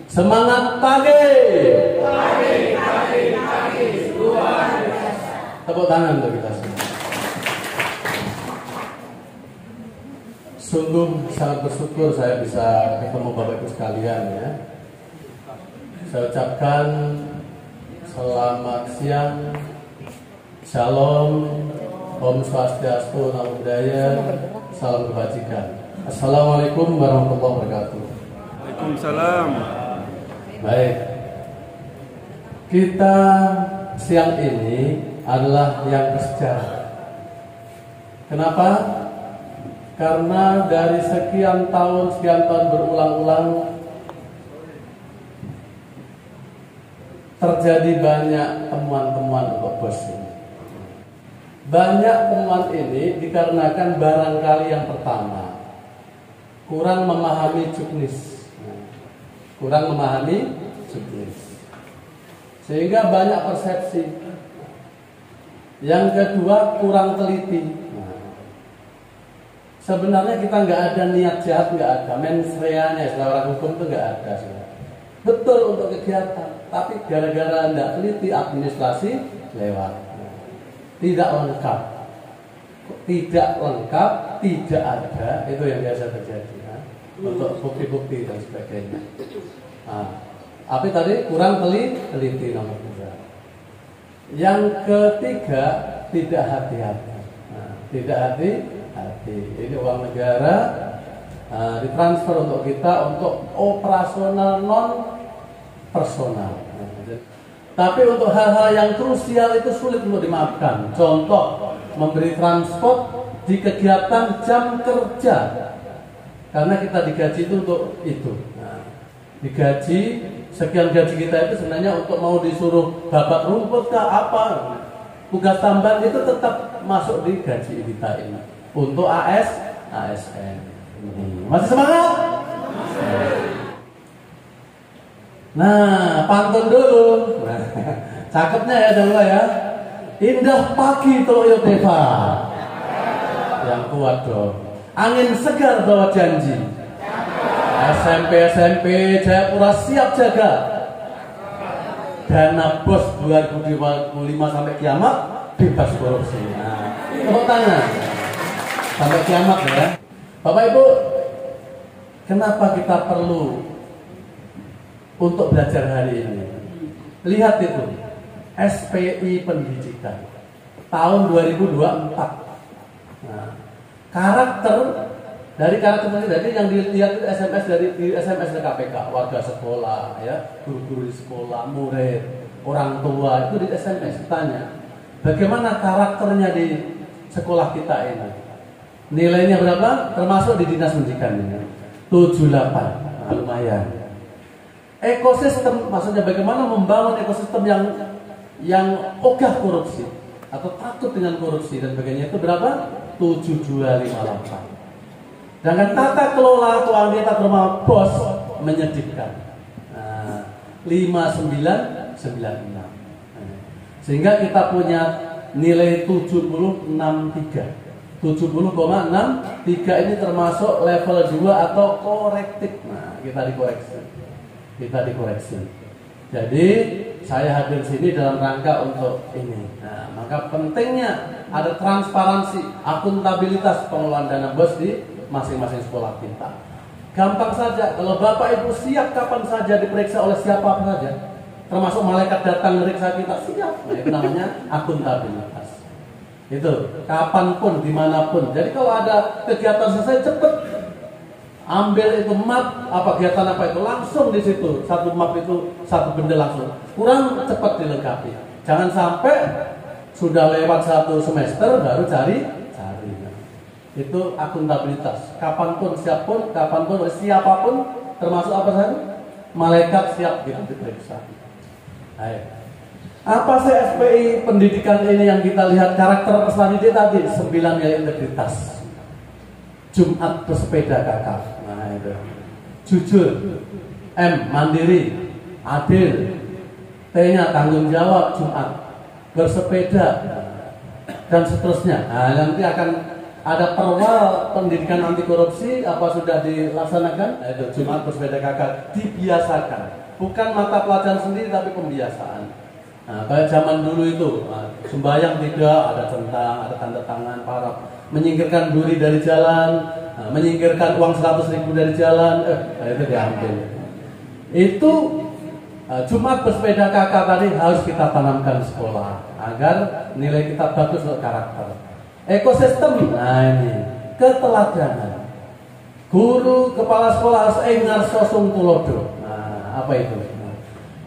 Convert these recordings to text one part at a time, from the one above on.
Semangat pagi. Pagi. Luar biasa. Tepuk tangan untuk kita semua. Sungguh sangat bersyukur saya bisa ketemu Bapak Ibu sekalian ya. Saya ucapkan selamat siang, shalom, Om Swastiastu, Namo Buddhaya, salam kebajikan. Assalamualaikum warahmatullahi wabarakatuh. Waalaikumsalam. Baik, kita siang ini adalah yang bersejarah. Kenapa? Karena dari sekian tahun berulang-ulang terjadi banyak temuan-temuan untuk bos ini. Banyak temuan ini dikarenakan barangkali yang pertama kurang memahami juknis, sehingga banyak persepsi. Yang kedua kurang teliti. Sebenarnya kita nggak ada niat jahat, nggak ada mens reanya, istilah orang hukum itu nggak ada. Betul untuk kegiatan, tapi gara-gara nggak teliti administrasi lewat. Tidak lengkap, tidak ada, itu yang biasa terjadi untuk bukti-bukti dan sebagainya. Tapi tadi kurang teliti nomor 2. Yang ketiga tidak hati-hati. Tidak hati-hati. Ini uang negara ditransfer untuk kita untuk operasional non personal. Tapi untuk hal-hal yang krusial itu sulit untuk dimaafkan. Contoh, memberi transport di kegiatan jam kerja. Karena kita digaji itu untuk itu. Digaji, sekian gaji kita itu sebenarnya untuk mau disuruh babat rumput kah apa. Tugas tambahan itu tetap masuk di gaji kita ini. Untuk ASN. Masih semangat? Nah, pantun dulu. Cakepnya ya dulu ya. Indah pagi Toyo Deva. Yang kuat dong. Angin segar bawa janji. SMP Jayapura siap jaga. Dana bos 2025 sampai kiamat bebas korupsi. Nah, tepuk tangan. Sampai kiamat ya. Bapak Ibu, kenapa kita perlu untuk belajar hari ini? Lihat itu, SPI Pendidikan tahun 2024. Nah, karakter tadi yang dilihat itu SMS dari KPK, warga sekolah, ya, guru-guru di sekolah, murid, orang tua itu di SMS tanya, bagaimana karakternya di sekolah kita ini? Nilainya berapa? Termasuk di dinas pendidikan ini 78, lumayan. Ekosistem, maksudnya bagaimana membangun ekosistem yang ogah korupsi atau takut dengan korupsi dan sebagainya itu berapa? 7258. Dengan tata kelola keuangan kita terutama bos menyedihkan. 5996. Sehingga kita punya nilai 70,63. 70,63 ini termasuk level 2 atau korektif. Nah, kita dikoreksi. Jadi saya hadir sini dalam rangka untuk ini. Nah, maka pentingnya ada transparansi, akuntabilitas pengelolaan dana bos di masing-masing sekolah kita. Gampang saja, kalau Bapak Ibu siap kapan saja diperiksa oleh siapa saja, termasuk malaikat datang meriksa kita, siap. Nah, itu namanya akuntabilitas. Itu kapanpun, dimanapun. Jadi kalau ada kegiatan selesai cepet ambil itu map apa kegiatan apa itu langsung di situ, satu map itu satu benda langsung. Kurang cepat dilengkapi. Jangan sampai sudah lewat satu semester baru cari. Itu akuntabilitas. Kapanpun, siapapun, termasuk apa saja, malaikat siap diperiksa. Baik. Apa sih SPI Pendidikan ini yang kita lihat karakter personality tadi? 9 nilai integritas. Jumat bersepeda kakak. Nah itu. Jujur. M. Mandiri. Adil. T-nya tanggung jawab. Jumat bersepeda dan seterusnya. Nah nanti akan Ada perwal pendidikan anti korupsi, apa sudah dilaksanakan? Itu Jumat bersepeda kakak dibiasakan, bukan mata pelajaran sendiri tapi pembiasaan. Nah, kayak zaman dulu itu, sembahyang tidak, ada centang, ada tanda tangan, para menyingkirkan duri dari jalan, menyingkirkan uang 100.000 dari jalan, itu diambil. Itu Jumat bersepeda kakak tadi harus kita tanamkan di sekolah agar nilai kita bagus untuk karakter. Ekosistem, nah ini keteladanan. Guru kepala sekolah harus engar sosung tulodo. Nah, apa itu?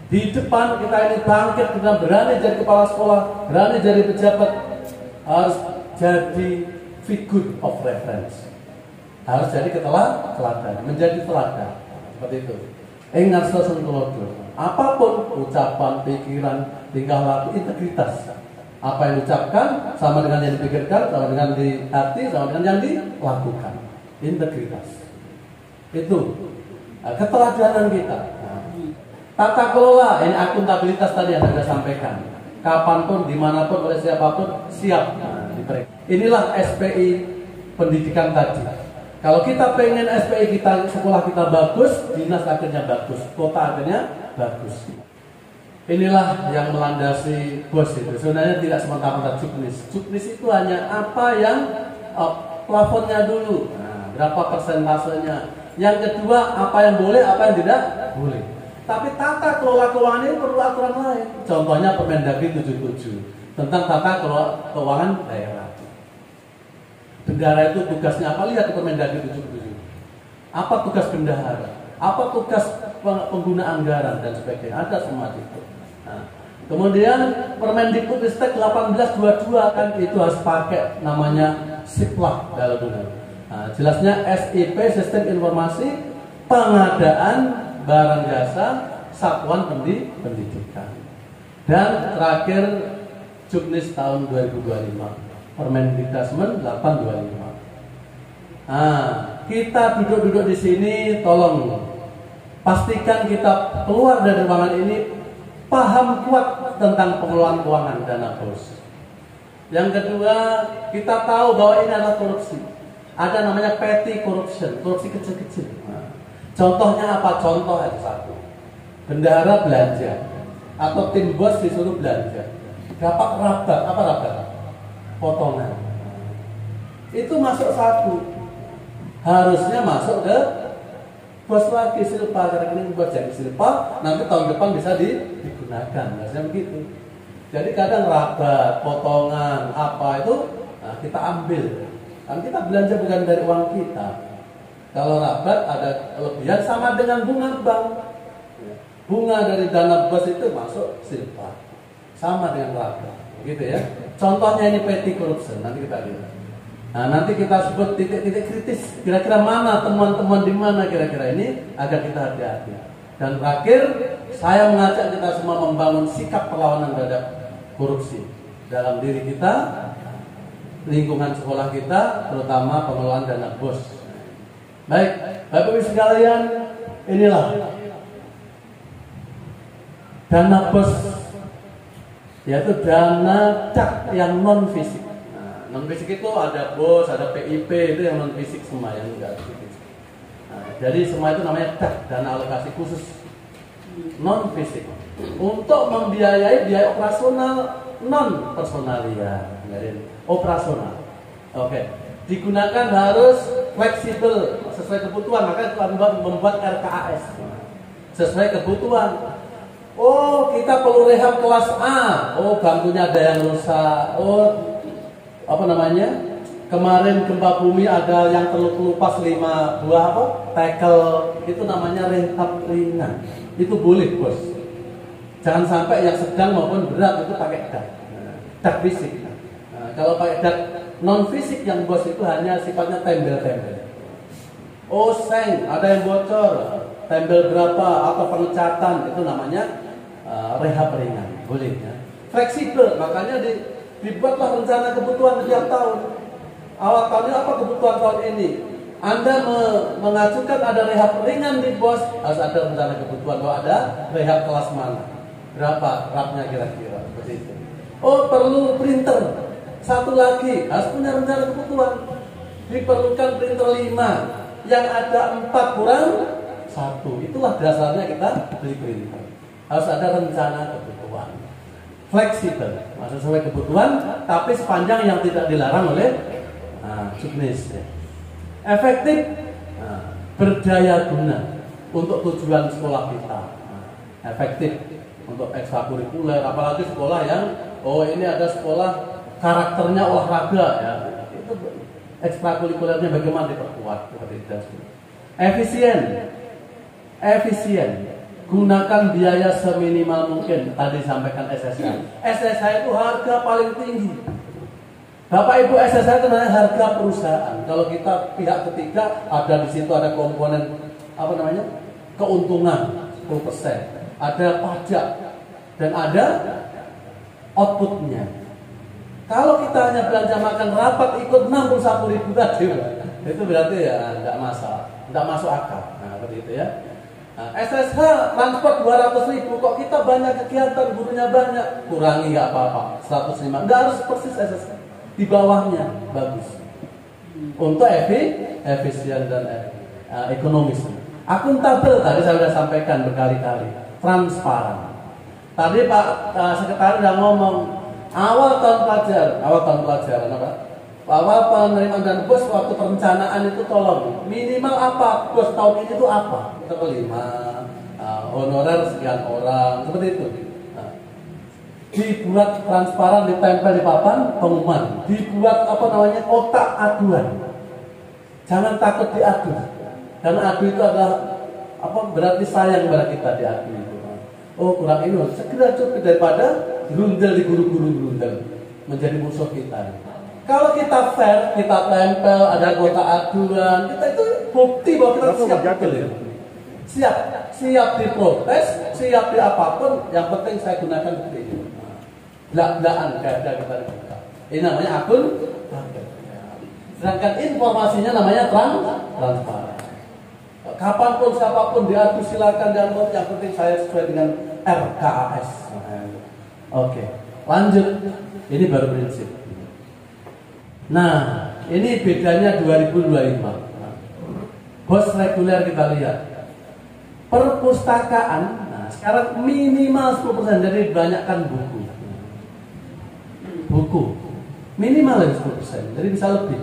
Di depan kita ini bangkit, kita berani jadi kepala sekolah, berani jadi pejabat, harus jadi figure of reference, harus jadi teladan, menjadi teladan, seperti itu. Engar sosung tulodo. Apapun ucapan, pikiran, tingkah laku, integritas. Apa yang diucapkan sama dengan yang dipikirkan, sama dengan di hati, sama dengan yang dilakukan. Integritas. Itu keteladanan kita. Tata kelola, ini akuntabilitas tadi yang Anda sampaikan. Kapanpun, dimanapun, oleh siapapun, siap. Inilah SPI pendidikan tadi. Kalau kita pengen SPI kita, sekolah kita bagus, dinas akhirnya bagus, kota akhirnya bagus. Inilah yang melandasi BOS itu. Sebenarnya tidak semata-mata juknis. Juknis itu hanya apa yang plafonnya dulu. Nah, berapa persentasenya. Yang kedua, apa yang boleh, apa yang tidak boleh. Tapi tata kelola keuangan ini perlu aturan lain. Contohnya Permendagri 77 tentang tata kelola keuangan daerah. Bendahara itu tugasnya apa? Lihat di Permendagri 77. Apa tugas bendahara? Apa tugas pengguna anggaran dan sebagainya? Ada semua itu. Nah, kemudian Permendikbudristek 1822 kan itu harus pakai namanya SIPLAK dalam dunia. Nah, jelasnya SIP Sistem Informasi Pengadaan Barang Jasa Satuan Pendidikan. Dan terakhir Juknis tahun 2025. Permendikbudristek 825. Nah, kita duduk-duduk di sini, tolong pastikan kita keluar dari ruangan ini paham kuat tentang pengelolaan keuangan dana BOS. Yang kedua, kita tahu bahwa ini adalah korupsi. Ada namanya petty corruption, korupsi kecil-kecil. Nah, contohnya apa? Contoh aja satu. Bendahara belanja atau tim BOS disuruh belanja. Dapat rabat, apa rabat? Potongan. Itu masuk satu. Harusnya masuk ke BOS lagi silpa, karena ini buat jadi silpa, nanti tahun depan bisa digunakan. Harusnya begitu. Jadi kadang rabat, potongan, apa itu kita ambil. Kan kita belanja bukan dari uang kita. Kalau rabat ada kelebihan sama dengan bunga bank. Bunga dari dana BOS itu masuk silpa, sama dengan rabat. Begitu ya. Contohnya ini petty corruption, nanti kita lihat. Nah, nanti kita sebut titik-titik kritis. Kira-kira mana teman-teman di mana kira-kira ini agar kita hati-hati. Dan terakhir, saya mengajak kita semua membangun sikap perlawanan terhadap korupsi dalam diri kita, lingkungan sekolah kita, terutama pengelolaan dana BOS. Baik, Bapak Ibu sekalian, inilah dana BOS, yaitu dana cak yang non fisik. Non fisik itu ada BOS, ada PIP, itu yang non fisik semua, yang enggak fisik. Nah, jadi semua itu namanya DAK, dana alokasi khusus non fisik, untuk membiayai biaya operasional non personalia, operasional. Oke, digunakan harus fleksibel sesuai kebutuhan, maka membuat RKAS sesuai kebutuhan. Oh, kita perlu rehab kelas A. Oh, bangkunya ada yang rusak. Oh, apa namanya? Kemarin gempa bumi ada yang terlupas 5 buah apa? Tackle, itu namanya rehab ringan. Itu boleh, Bos. Jangan sampai yang sedang maupun berat itu pakai DAK. DAK fisik. Nah, kalau pakai DAK non fisik yang Bos itu hanya sifatnya tembel-tembel. Oh, seng, ada yang bocor. Tembel berapa atau pengecatan, itu namanya rehab ringan. Boleh ya. Fleksibel, makanya dibuatlah rencana kebutuhan setiap tahun. Awal tahun ini apa kebutuhan tahun ini? Anda mengajukan ada rehab ringan di BOS, harus ada rencana kebutuhan bahwa ada rehab kelas mana, berapa rapnya kira-kira, seperti itu. Oh, perlu printer, satu lagi harus punya rencana kebutuhan. diperlukan printer 5 yang ada 4 kurang 1. Itulah dasarnya kita beli printer. Harus ada rencana kebutuhan, fleksibel, maksud sesuai kebutuhan, tapi sepanjang yang tidak dilarang oleh juknis. Efektif, berdaya guna untuk tujuan sekolah kita. Efektif untuk ekstrakurikuler, apalagi sekolah yang ini ada sekolah karakternya olahraga ya. Itu ekstrakurikulernya bagaimana diperkuat seperti itu. Efisien. Gunakan biaya seminimal mungkin. Tadi sampaikan SSH. SSH itu harga paling tinggi. Bapak Ibu, SSH itu namanya harga perusahaan. Kalau kita pihak ketiga, ada di situ ada komponen keuntungan 10%, ada pajak dan ada outputnya. Kalau kita hanya belanja makan rapat ikut 61.000 tadi, itu berarti ya tidak masuk akal. Nah, seperti itu ya. SSH transport 200.000, kok kita banyak kegiatan, gurunya banyak, kurangi nggak apa-apa, 105, nggak harus persis SSH. Di bawahnya bagus untuk efisien dan ekonomis. Akuntabel tadi saya sudah sampaikan berkali-kali, transparan. Tadi Pak Sekretaris sudah ngomong awal tahun pelajaran apa? Awal penerimaan dan bos waktu perencanaan itu tolong minimal apa bos tahun ini itu apa? Kita kelima honorer sekian orang seperti itu. Dibuat transparan, ditempel di papan pengumuman, dibuat kotak aduan. Jangan takut diadu, karena adu itu adalah berarti sayang kepada kita diadu itu. Kurang ini, segera cukup daripada grundel di guru-guru grundel menjadi musuh kita. Kalau kita fair, kita tempel, ada kotak aduan, kita itu bukti bahwa kita siap diprotes, siap di apapun. Yang penting saya gunakan bukti ini. Belak-belakan kayak kita buka. Ini namanya akun. Sedangkan informasinya namanya transparan. Kapanpun siapapun diadu silakan, dan yang penting saya sesuai dengan RKAS. Oke, lanjut. Ini baru prinsip. Nah, ini bedanya 2025. Bos reguler kita lihat. Perpustakaan, sekarang minimal 10%, jadi banyakkan buku minimal 10%, jadi bisa lebih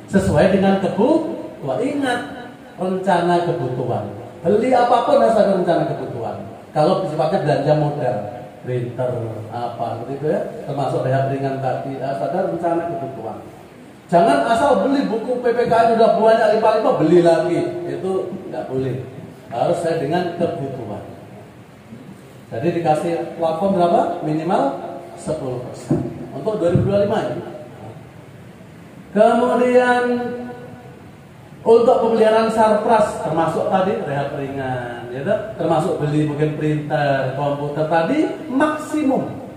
sesuai dengan kebutuhan. Ingat, rencana kebutuhan. Beli apapun harus ada rencana kebutuhan. Kalau sifatnya belanja modern, printer gitu ya, termasuk rehat ringan tadi, harus ada rencana kebutuhan. Jangan asal beli buku PPKN udah banyak lipat-lipat beli lagi, itu nggak boleh. Harus sesuai dengan kebutuhan. Jadi dikasih platform berapa? Minimal 10%. Untuk 2025 ini. Kemudian untuk pemeliharaan sarpras termasuk tadi rehat ringan, ya, termasuk beli mungkin printer, komputer tadi maksimum.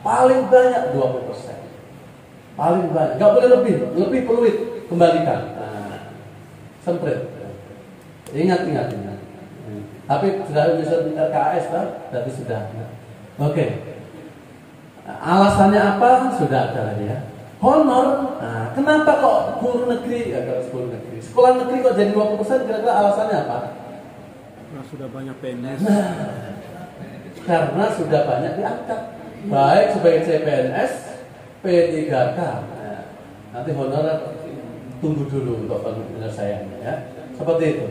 Paling banyak 20%. Paling banyak, nggak boleh lebih peluit kembalikan. Semprit. Ingat. Tapi sudah bisa RKAS tapi sudah. Oke. Alasannya apa? Sudah ada ya. Honor. Kenapa kok guru negeri? Sekolah negeri kok jadi 20%? Kira-kira alasannya apa? Karena sudah banyak PNS. Karena sudah banyak diangkat. Baik sebagai CPNS, P3K. Nanti honorer tunggu dulu untuk penyelesaiannya ya. Seperti itu.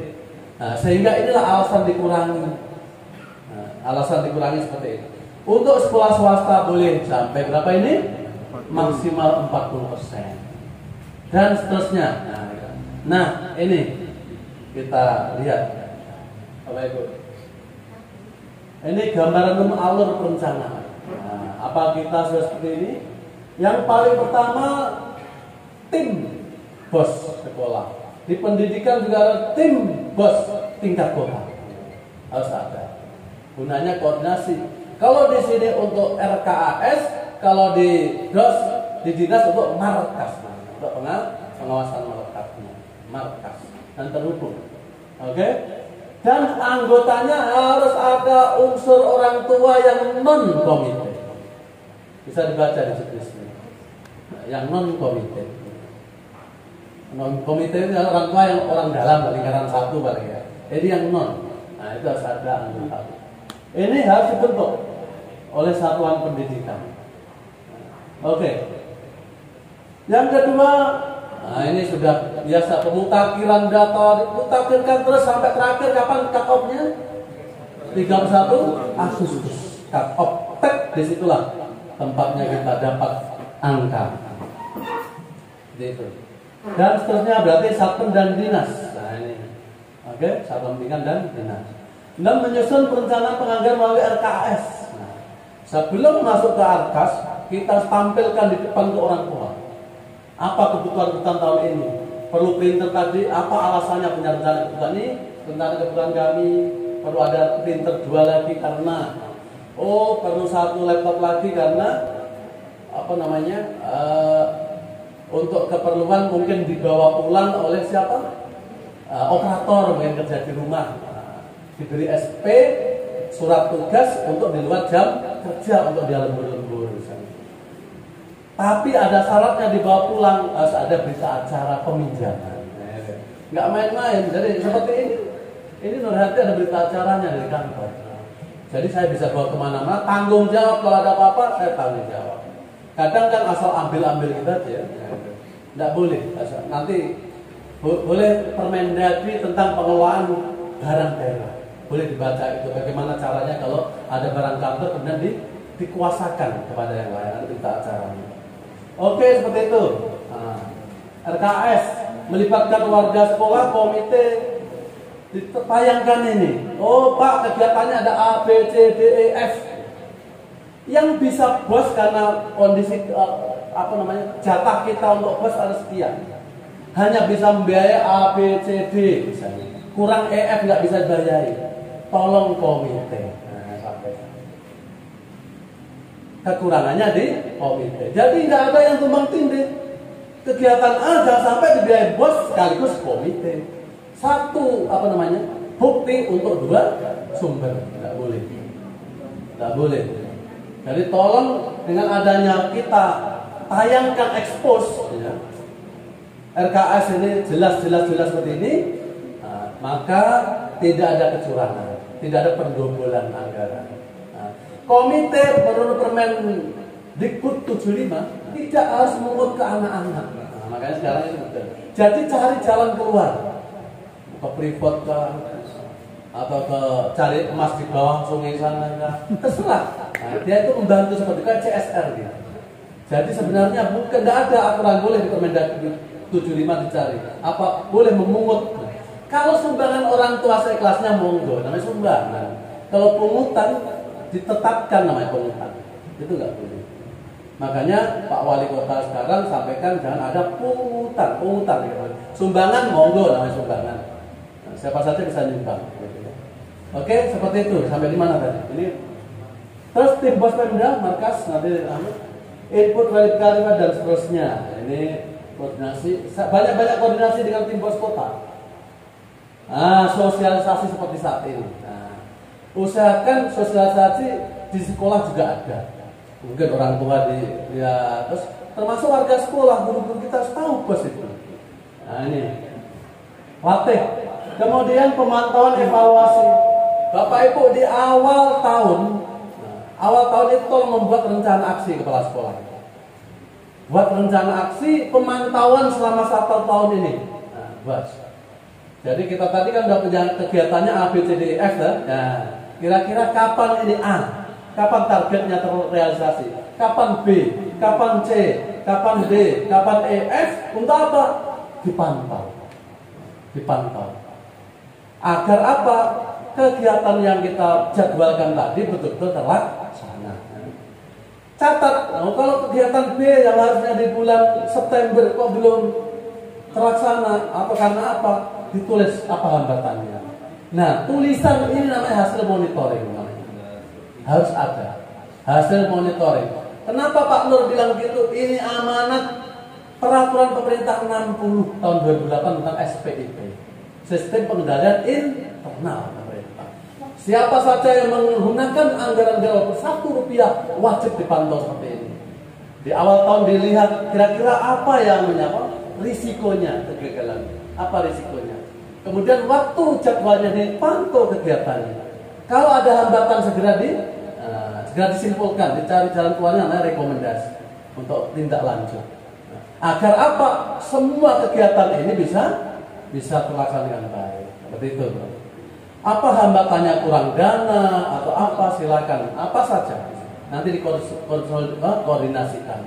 Sehingga inilah alasan dikurangi. Alasan dikurangi seperti itu. Untuk sekolah swasta boleh sampai berapa ini? Maksimal 40%. Dan seterusnya. Nah, ini kita lihat. Bapak Ibu. Ini gambaran alur perencanaan. Apa kita sudah seperti ini? Yang paling pertama, tim bos sekolah. Di pendidikan juga ada tim bos tingkat kota. Harus ada. Gunanya koordinasi. Kalau di sini untuk RKAS, kalau di DOS, di dinas untuk markas, untuk pengawasan melekatnya, markas dan terhubung. Oke? Dan anggotanya harus ada unsur orang tua yang non komite. Bisa dibaca di situ. Yang non komite. Non komite itu orang tua yang orang dalam, lingkaran satu paling ya. Jadi yang non, nah itu harus ada anggota. Ini harus dibentuk oleh satuan pendidikan. Oke. Yang kedua, nah ini sudah biasa pemutakhiran data, dimutakhirkan terus sampai terakhir kapan cut off-nya? 31 Agustus. Cut off, disitulah tempatnya kita dapat angka. Gitu. Dan seterusnya berarti satpam dan dinas. Nah ini, oke, satpam pendidikan dan dinas. Dan menyusun perencanaan penganggaran melalui RKS. Nah, sebelum masuk ke RKS, kita tampilkan di depan ke orang tua. Apa kebutuhan tahun ini? Perlu printer tadi? Apa alasannya punya rencana kebutuhan ini? Rencana kebutuhan kami perlu ada printer 2 lagi karena perlu 1 laptop lagi karena untuk keperluan mungkin dibawa pulang oleh siapa? Operator mungkin kerja di rumah. Diberi SP, surat tugas untuk di luar jam kerja untuk dia lembur-lembur. Tapi ada syaratnya dibawa pulang, harus ada berita acara peminjaman. Nggak main-main. Jadi seperti ini Nurhati ada berita acaranya dari kantor. Jadi saya bisa bawa kemana-mana, tanggung jawab kalau ada apa-apa saya tanggung jawab. Kadang kan asal ambil kita aja, nggak boleh. Nanti boleh Permendagri tentang pengelolaan barang daerah. Boleh dibaca itu bagaimana caranya kalau ada barang kantor kemudian dikuasakan kepada yang lain, ada berita acaranya. Oke, seperti itu. Nah, RKS melibatkan warga sekolah, komite, ditayangkan ini. Oh Pak, kegiatannya ada A, B, C, D, E, F. Yang bisa bos karena kondisi jatah kita untuk bos ada sekian. Hanya bisa membiayai A, B, C, D misalnya. Kurang EF nggak bisa dibiayai. Tolong komite. Kekurangannya di komite. Jadi nggak ada yang tumbang tindih. Kegiatan A jangan sampai dibiayai bos sekaligus komite. Satu bukti untuk 2 sumber. Nggak boleh. Nggak boleh. Jadi tolong dengan adanya kita tayangkan expose ya, RKS ini jelas seperti ini, maka tidak ada kecurangan, tidak ada penggembolan anggaran. Komite menurut Permen Dikbud 75 tidak harus mengut ke anak-anak. Makanya sekarang itu betul. Jadi cari jalan keluar, ke Freeport atau ke cari emas di bawah sungai sana, terserah. Dia itu membantu seperti kayak CSR gitu. Jadi sebenarnya bukan tidak ada aturan boleh di Permendagri 75 dicari. Apa boleh memungut? Kalau sumbangan orang tua seikhlasnya monggo, namanya sumbangan. Kalau pungutan ditetapkan namanya pungutan. Itu nggak boleh. Makanya Pak Wali Kota sekarang sampaikan jangan ada pungutan gitu. Sumbangan monggo namanya sumbangan. Nah, siapa saja bisa nyumbang. Gitu. Oke, seperti itu. Sampai di mana tadi? Ini terus tim bos Pemda, markas nanti input verifikasi dan seterusnya. Ini koordinasi, banyak koordinasi dengan tim bos kota. Sosialisasi seperti saat ini. Usahakan sosialisasi di sekolah juga ada. Mungkin orang tua terus termasuk warga sekolah, guru-guru kita harus tahu bos itu. Ini latih. Kemudian pemantauan evaluasi. Bapak Ibu di awal tahun itu tolong membuat rencana aksi kepala sekolah. Buat rencana aksi pemantauan selama 1 tahun ini. Buat. Jadi kita tadi kan udah punya kegiatannya A, B, C, D, E, F kan? Nah, kira-kira kapan ini A? Kapan targetnya terrealisasi? Kapan B? Kapan C? Kapan D? Kapan E, F? Untuk apa? Dipantau. Agar apa? Kegiatan yang kita jadwalkan tadi betul-betul terlaksana. Catat, kalau kegiatan B yang harusnya di bulan September kok belum terlaksana, karena apa? Ditulis apa hambatannya. Nah, tulisan ini namanya hasil monitoring. Harus ada hasil monitoring. Kenapa Pak Nur bilang gitu? Ini amanat peraturan pemerintah 60 tahun 2008 tentang SPIP, Sistem Pengendalian Internal Pemerintah. Siapa saja yang menggunakan anggaran walaupun Rp1 wajib dipantau seperti ini. Di awal tahun dilihat kira-kira apa yang risikonya kegagalan. Apa risikonya? Kemudian waktu jadwalnya dipantau kegiatannya. Kalau ada hambatan segera disimpulkan, dicari jalan keluarnya, namanya rekomendasi untuk tindak lanjut. Agar apa? Semua kegiatan ini bisa terlaksana dengan baik. Seperti itu, bro. Apa hambatannya, kurang dana atau apa, silakan, apa saja nanti dikoordinasikan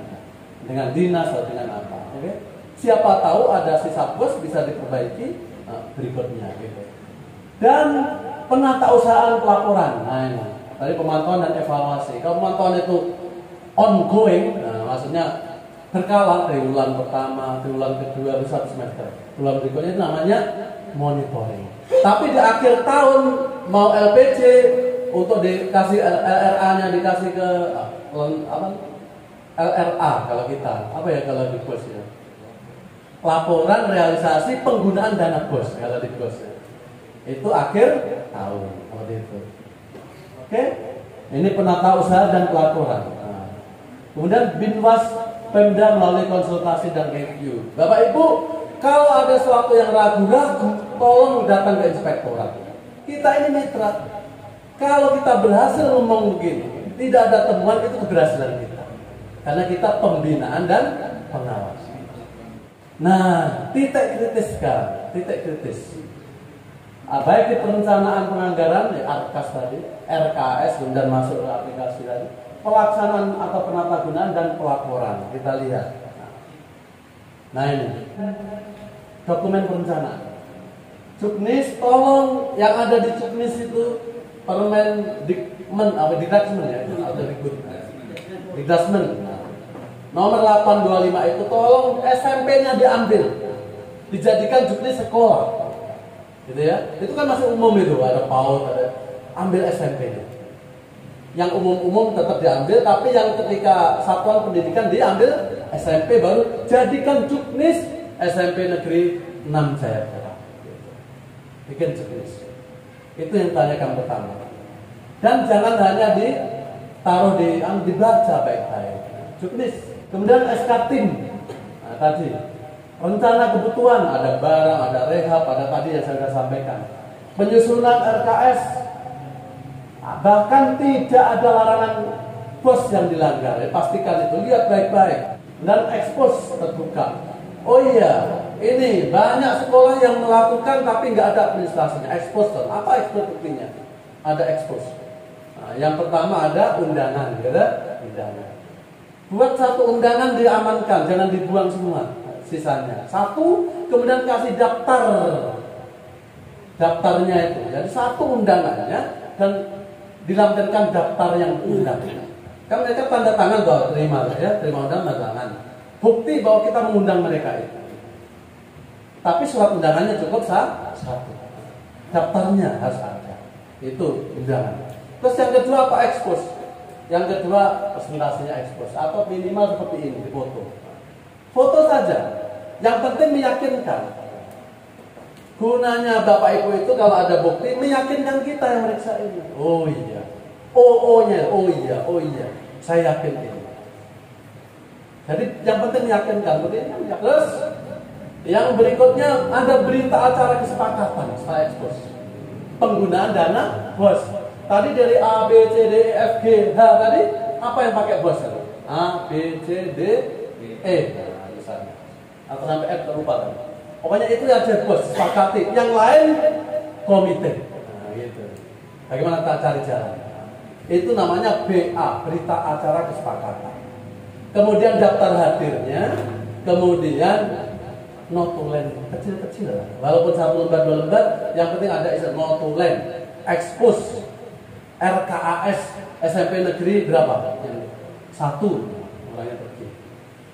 dengan dinas atau dengan apa. Oke? Siapa tahu ada sisa bos bisa diperbaiki berikutnya gitu. Dan penata usahaan pelaporan. Nah, ini tadi pemantauan dan evaluasi. Kalau pemantauan itu ongoing, maksudnya berkala dari bulan pertama, dari bulan kedua, satu semester. Bulan berikutnya itu namanya monitoring. Tapi di akhir tahun mau LPC untuk dikasih LRA-nya dikasih ke LRA kalau kita. Apa ya kalau di bos ya? Laporan realisasi penggunaan dana bos kalau di bos ya. Itu akhir tahun seperti itu. Oke? Ini penata usaha dan pelaporan. Kemudian Binwas Pemda melalui konsultasi dan review. Bapak Ibu, kalau ada sesuatu yang ragu-ragu, tolong datang ke inspektorat. Kita ini mitra. Kalau kita berhasil ngomong begini, tidak ada temuan, itu keberhasilan kita. Karena kita pembinaan dan pengawas. Nah, titik kritis sekarang, titik kritis. Baik di perencanaan penganggaran, RKAS tadi, RKS, kemudian masuk ke aplikasi tadi. Pelaksanaan atau penatagunaan dan pelaporan, kita lihat. Nah ini dokumen perencanaan. Juknis, tolong yang ada di Juknis itu Dikdasmen ya, atau Dikdasmen. Nomor 825 itu tolong SMP-nya diambil, dijadikan Juknis sekolah, gitu ya. Itu kan masih umum itu, ada PAUD, ada ambil SMP-nya. Yang umum-umum tetap diambil, tapi yang ketika satuan pendidikan diambil SMP baru jadikan Juknis SMP Negeri 6 Jayapura. Bikin Juknis. Itu yang tanyakan pertama. Dan jangan hanya ditaruh dibaca baik-baik. Juknis. Kemudian SK Tim. Nah, tadi rencana kebutuhan, ada barang, ada rehab, ada tadi yang saya sampaikan. Penyusunan RKS. Bahkan tidak ada larangan bos yang dilanggar. Pastikan itu, lihat baik-baik. Dan ekspos terbuka. Oh iya, ini banyak sekolah yang melakukan tapi nggak ada administrasinya. Ekspos, apa ekspos buktinya? Ada ekspos. Nah, yang pertama ada undangan, gitu? Undangan. Buat satu undangan diamankan, jangan dibuang semua sisanya. Satu, kemudian kasih daftarnya itu. Jadi satu undangannya dan dilampirkan daftar yang undang. Kan mereka tanda tangan bahwa terima undangan, tanda tangan. Bukti bahwa kita mengundang mereka itu. Tapi surat undangannya cukup satu. Daftarnya harus ada. Itu undangan. Terus yang kedua apa? Ekspos. Yang kedua presentasinya ekspos atau minimal seperti ini, foto. Foto saja. Yang penting meyakinkan. Gunanya Bapak Ibu itu kalau ada bukti meyakinkan kita yang meriksa ini. Oh iya. Oh iya. Saya yakin ini. Jadi yang penting meyakinkan. Terus yang berikutnya ada berita acara kesepakatan setelah ekspos. Penggunaan dana bos. Tadi dari A, B, C, D, E, F, G, H tadi apa yang pakai bos? A, B, C, D, E. Nah, misalnya. Atau sampai F terlupa kan? Pokoknya itu aja bos, sepakati. Yang lain komite. Nah, gitu. Bagaimana kita cari jalan? Itu namanya BA, berita acara kesepakatan. Kemudian daftar hadirnya, kemudian notulen kecil-kecil lah. Walaupun satu lembar dua lembar, yang penting ada istilah notulen, ekspos, RKAS, SMP negeri berapa? Satu, orangnya pergi.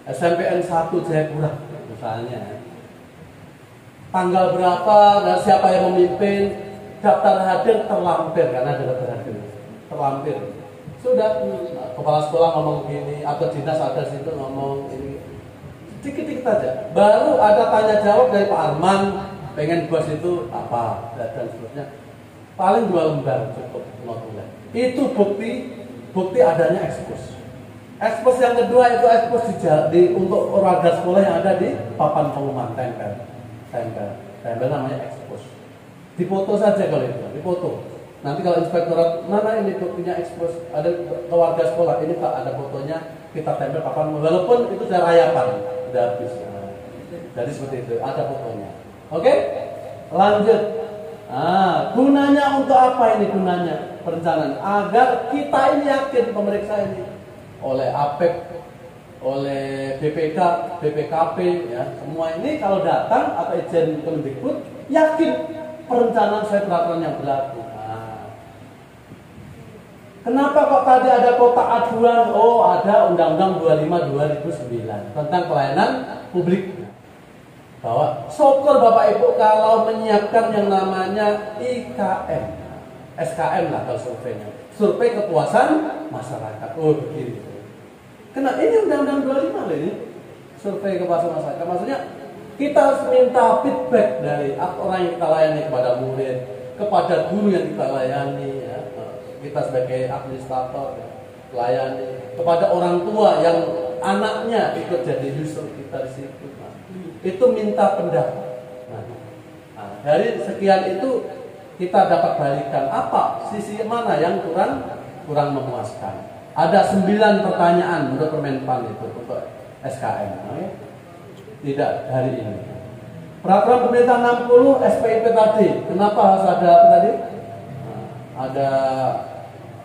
SMPN 1 Jayapura, misalnya. Tanggal berapa dan siapa yang memimpin, daftar hadir terlampir karena ada daftar hadir, terlampir. Sudah, kepala sekolah ngomong gini, atau dinas ada situ ngomong ini. Dikit-dikit aja. Baru ada tanya jawab dari Pak Arman, pengen bos itu apa dan seterusnya. Paling 2 lembar cukup notulen. Itu bukti adanya ekspos. Ekspos yang kedua itu ekspos untuk warga sekolah yang ada di papan pengumuman, tempel namanya ekspos. Dipoto saja kalau itu, dipoto. Nanti kalau inspektorat mana ini punya ekspos, ada ke warga sekolah, ini Pak ada fotonya, kita tempel papan, walaupun itu sudah rayapan, sudah habis. Jadi seperti itu, ada fotonya. Oke, lanjut. Gunanya untuk apa ini gunanya perencanaan? Agar kita ini yakin pemeriksa ini oleh APEK, oleh BPK, BPKP, ya semua ini kalau datang atau izin Kemendikbud yakin perencanaan sesuai peraturan yang berlaku. Kenapa kok tadi ada kotak aduan? Oh, ada Undang-Undang 25 2009 tentang pelayanan publik. Bahwa syukur Bapak Ibu kalau menyiapkan yang namanya IKM, SKM lah kalau surveinya, survei kepuasan masyarakat. Oh begini. Karena ini Undang-Undang 25 loh ini, survei kepuasan masyarakat. Maksudnya kita harus minta feedback dari orang yang kita layani kepada murid, kepada guru yang kita layani, ya. Kita sebagai administrator ya, layani kepada orang tua yang anaknya ikut jadi user kita di situ. Itu minta pendapat. Dari sekian itu kita dapat balikan apa sisi mana yang kurang memuaskan. Ada 9 pertanyaan menurut Permenpan itu untuk SKM. Tidak hari ini. Peraturan Pemerintah 60 SPIP tadi. Kenapa harus ada apa tadi? Ada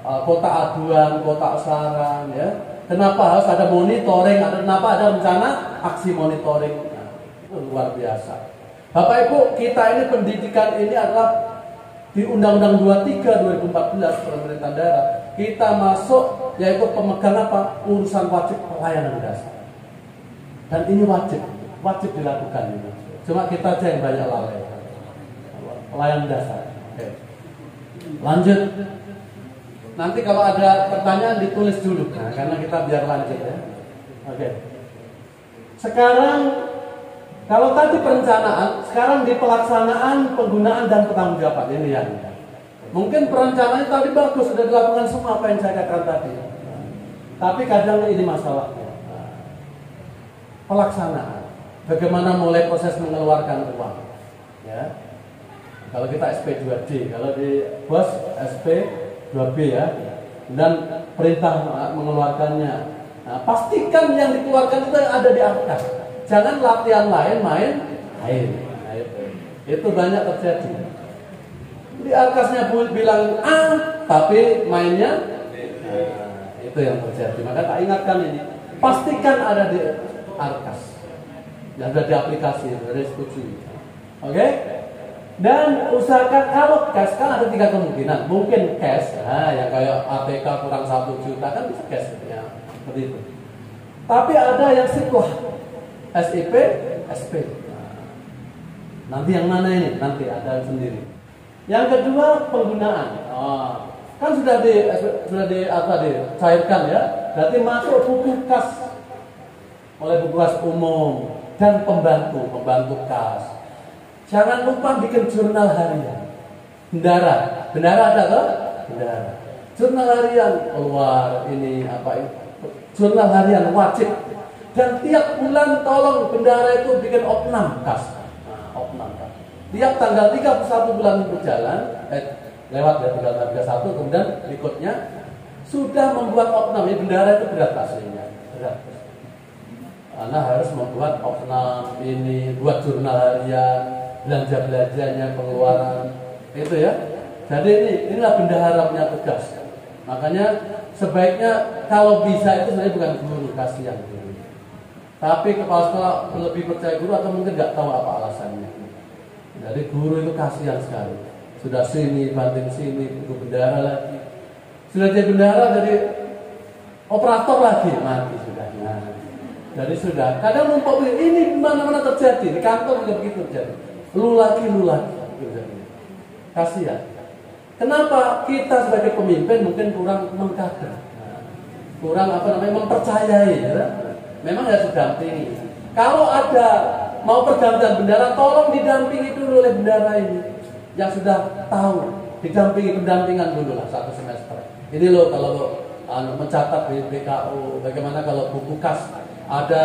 kotak aduan, kotak saran, ya. Kenapa harus ada monitoring? Kenapa ada rencana aksi monitoring? Luar biasa. Bapak Ibu, kita ini pendidikan ini adalah di Undang-Undang 23 2014 Pemerintah Daerah. Kita masuk yaitu pemegang apa? Urusan wajib pelayanan dasar. Dan ini wajib dilakukan ini. Cuma kita aja yang banyak lalai. Pelayanan dasar. Oke. Lanjut. Nanti kalau ada pertanyaan ditulis dulu, karena kita biar lanjut ya. Oke. Sekarang kalau tadi perencanaan, sekarang di pelaksanaan, penggunaan dan pertanggungjawaban ini yang mungkin perencanaan tadi bagus sudah dilakukan semua apa yang saya katakan tadi. Tapi kadang ini masalahnya pelaksanaan. Bagaimana mulai proses mengeluarkan uang, ya. Kalau kita SP2D, kalau di bos SP2B ya, dan perintah mengeluarkannya. Nah, pastikan yang dikeluarkan itu ada di atas. Jangan latihan lain main air. Itu banyak terjadi. Di arkasnya bilang A, tapi mainnya itu yang terjadi. Maka tak ingatkan ini. Pastikan ada di arkas. Yang ada di aplikasi, sudah disetujui. Oke? Dan usahakan kalau cash kan ada 3 kemungkinan. Mungkin cash, yang kayak ATK kurang 1 juta kan bisa cash ya, seperti itu. Tapi ada yang SIP, SIP, SP. Nanti yang mana ini? Nanti ada sendiri. Yang kedua penggunaan. Kan sudah dicairkan ya. Berarti masuk buku kas oleh buku kas umum dan pembantu kas. Jangan lupa bikin jurnal harian. Bendara ada kan? Bendara. Jurnal harian keluar ini apa ini? Jurnal harian wajib. Dan tiap bulan tolong bendara itu bikin opnam kas. Opnam kas. Tiap tanggal 31 bulan berjalan, lewat ya tanggal 31 kemudian berikutnya sudah membuat opnam. Ya, bendara itu berat aslinya, berat. Karena harus membuat opnam ini, buat jurnal harian, belanja-belanjanya, pengeluaran, itu ya. Jadi inilah bendahara punya tugas. Makanya sebaiknya kalau bisa itu sebenarnya bukan guru, kasihan guru. Tapi kepala sekolah lebih percaya guru atau mungkin nggak tahu apa alasannya. Jadi guru itu kasihan sekali. Sudah sini, banting sini, butuh bendahara lagi. Sudah jadi bendahara, jadi operator lagi, mati sudah. Nah, jadi sudah. Kadang numpuk ini mana-mana terjadi di kantor juga begitu terjadi. Lu lagi. Kasihan. Kenapa kita sebagai pemimpin mungkin kurang mengkader, kurang mempercayai, ya? Memang harus didampingi. Kalau ada mau pergantian bendara, tolong didampingi dulu oleh bendara ini yang sudah tahu, didampingi pendampingan dulu lah 1 semester. Ini loh kalau mencatat di BKU. Bagaimana kalau buku kas ada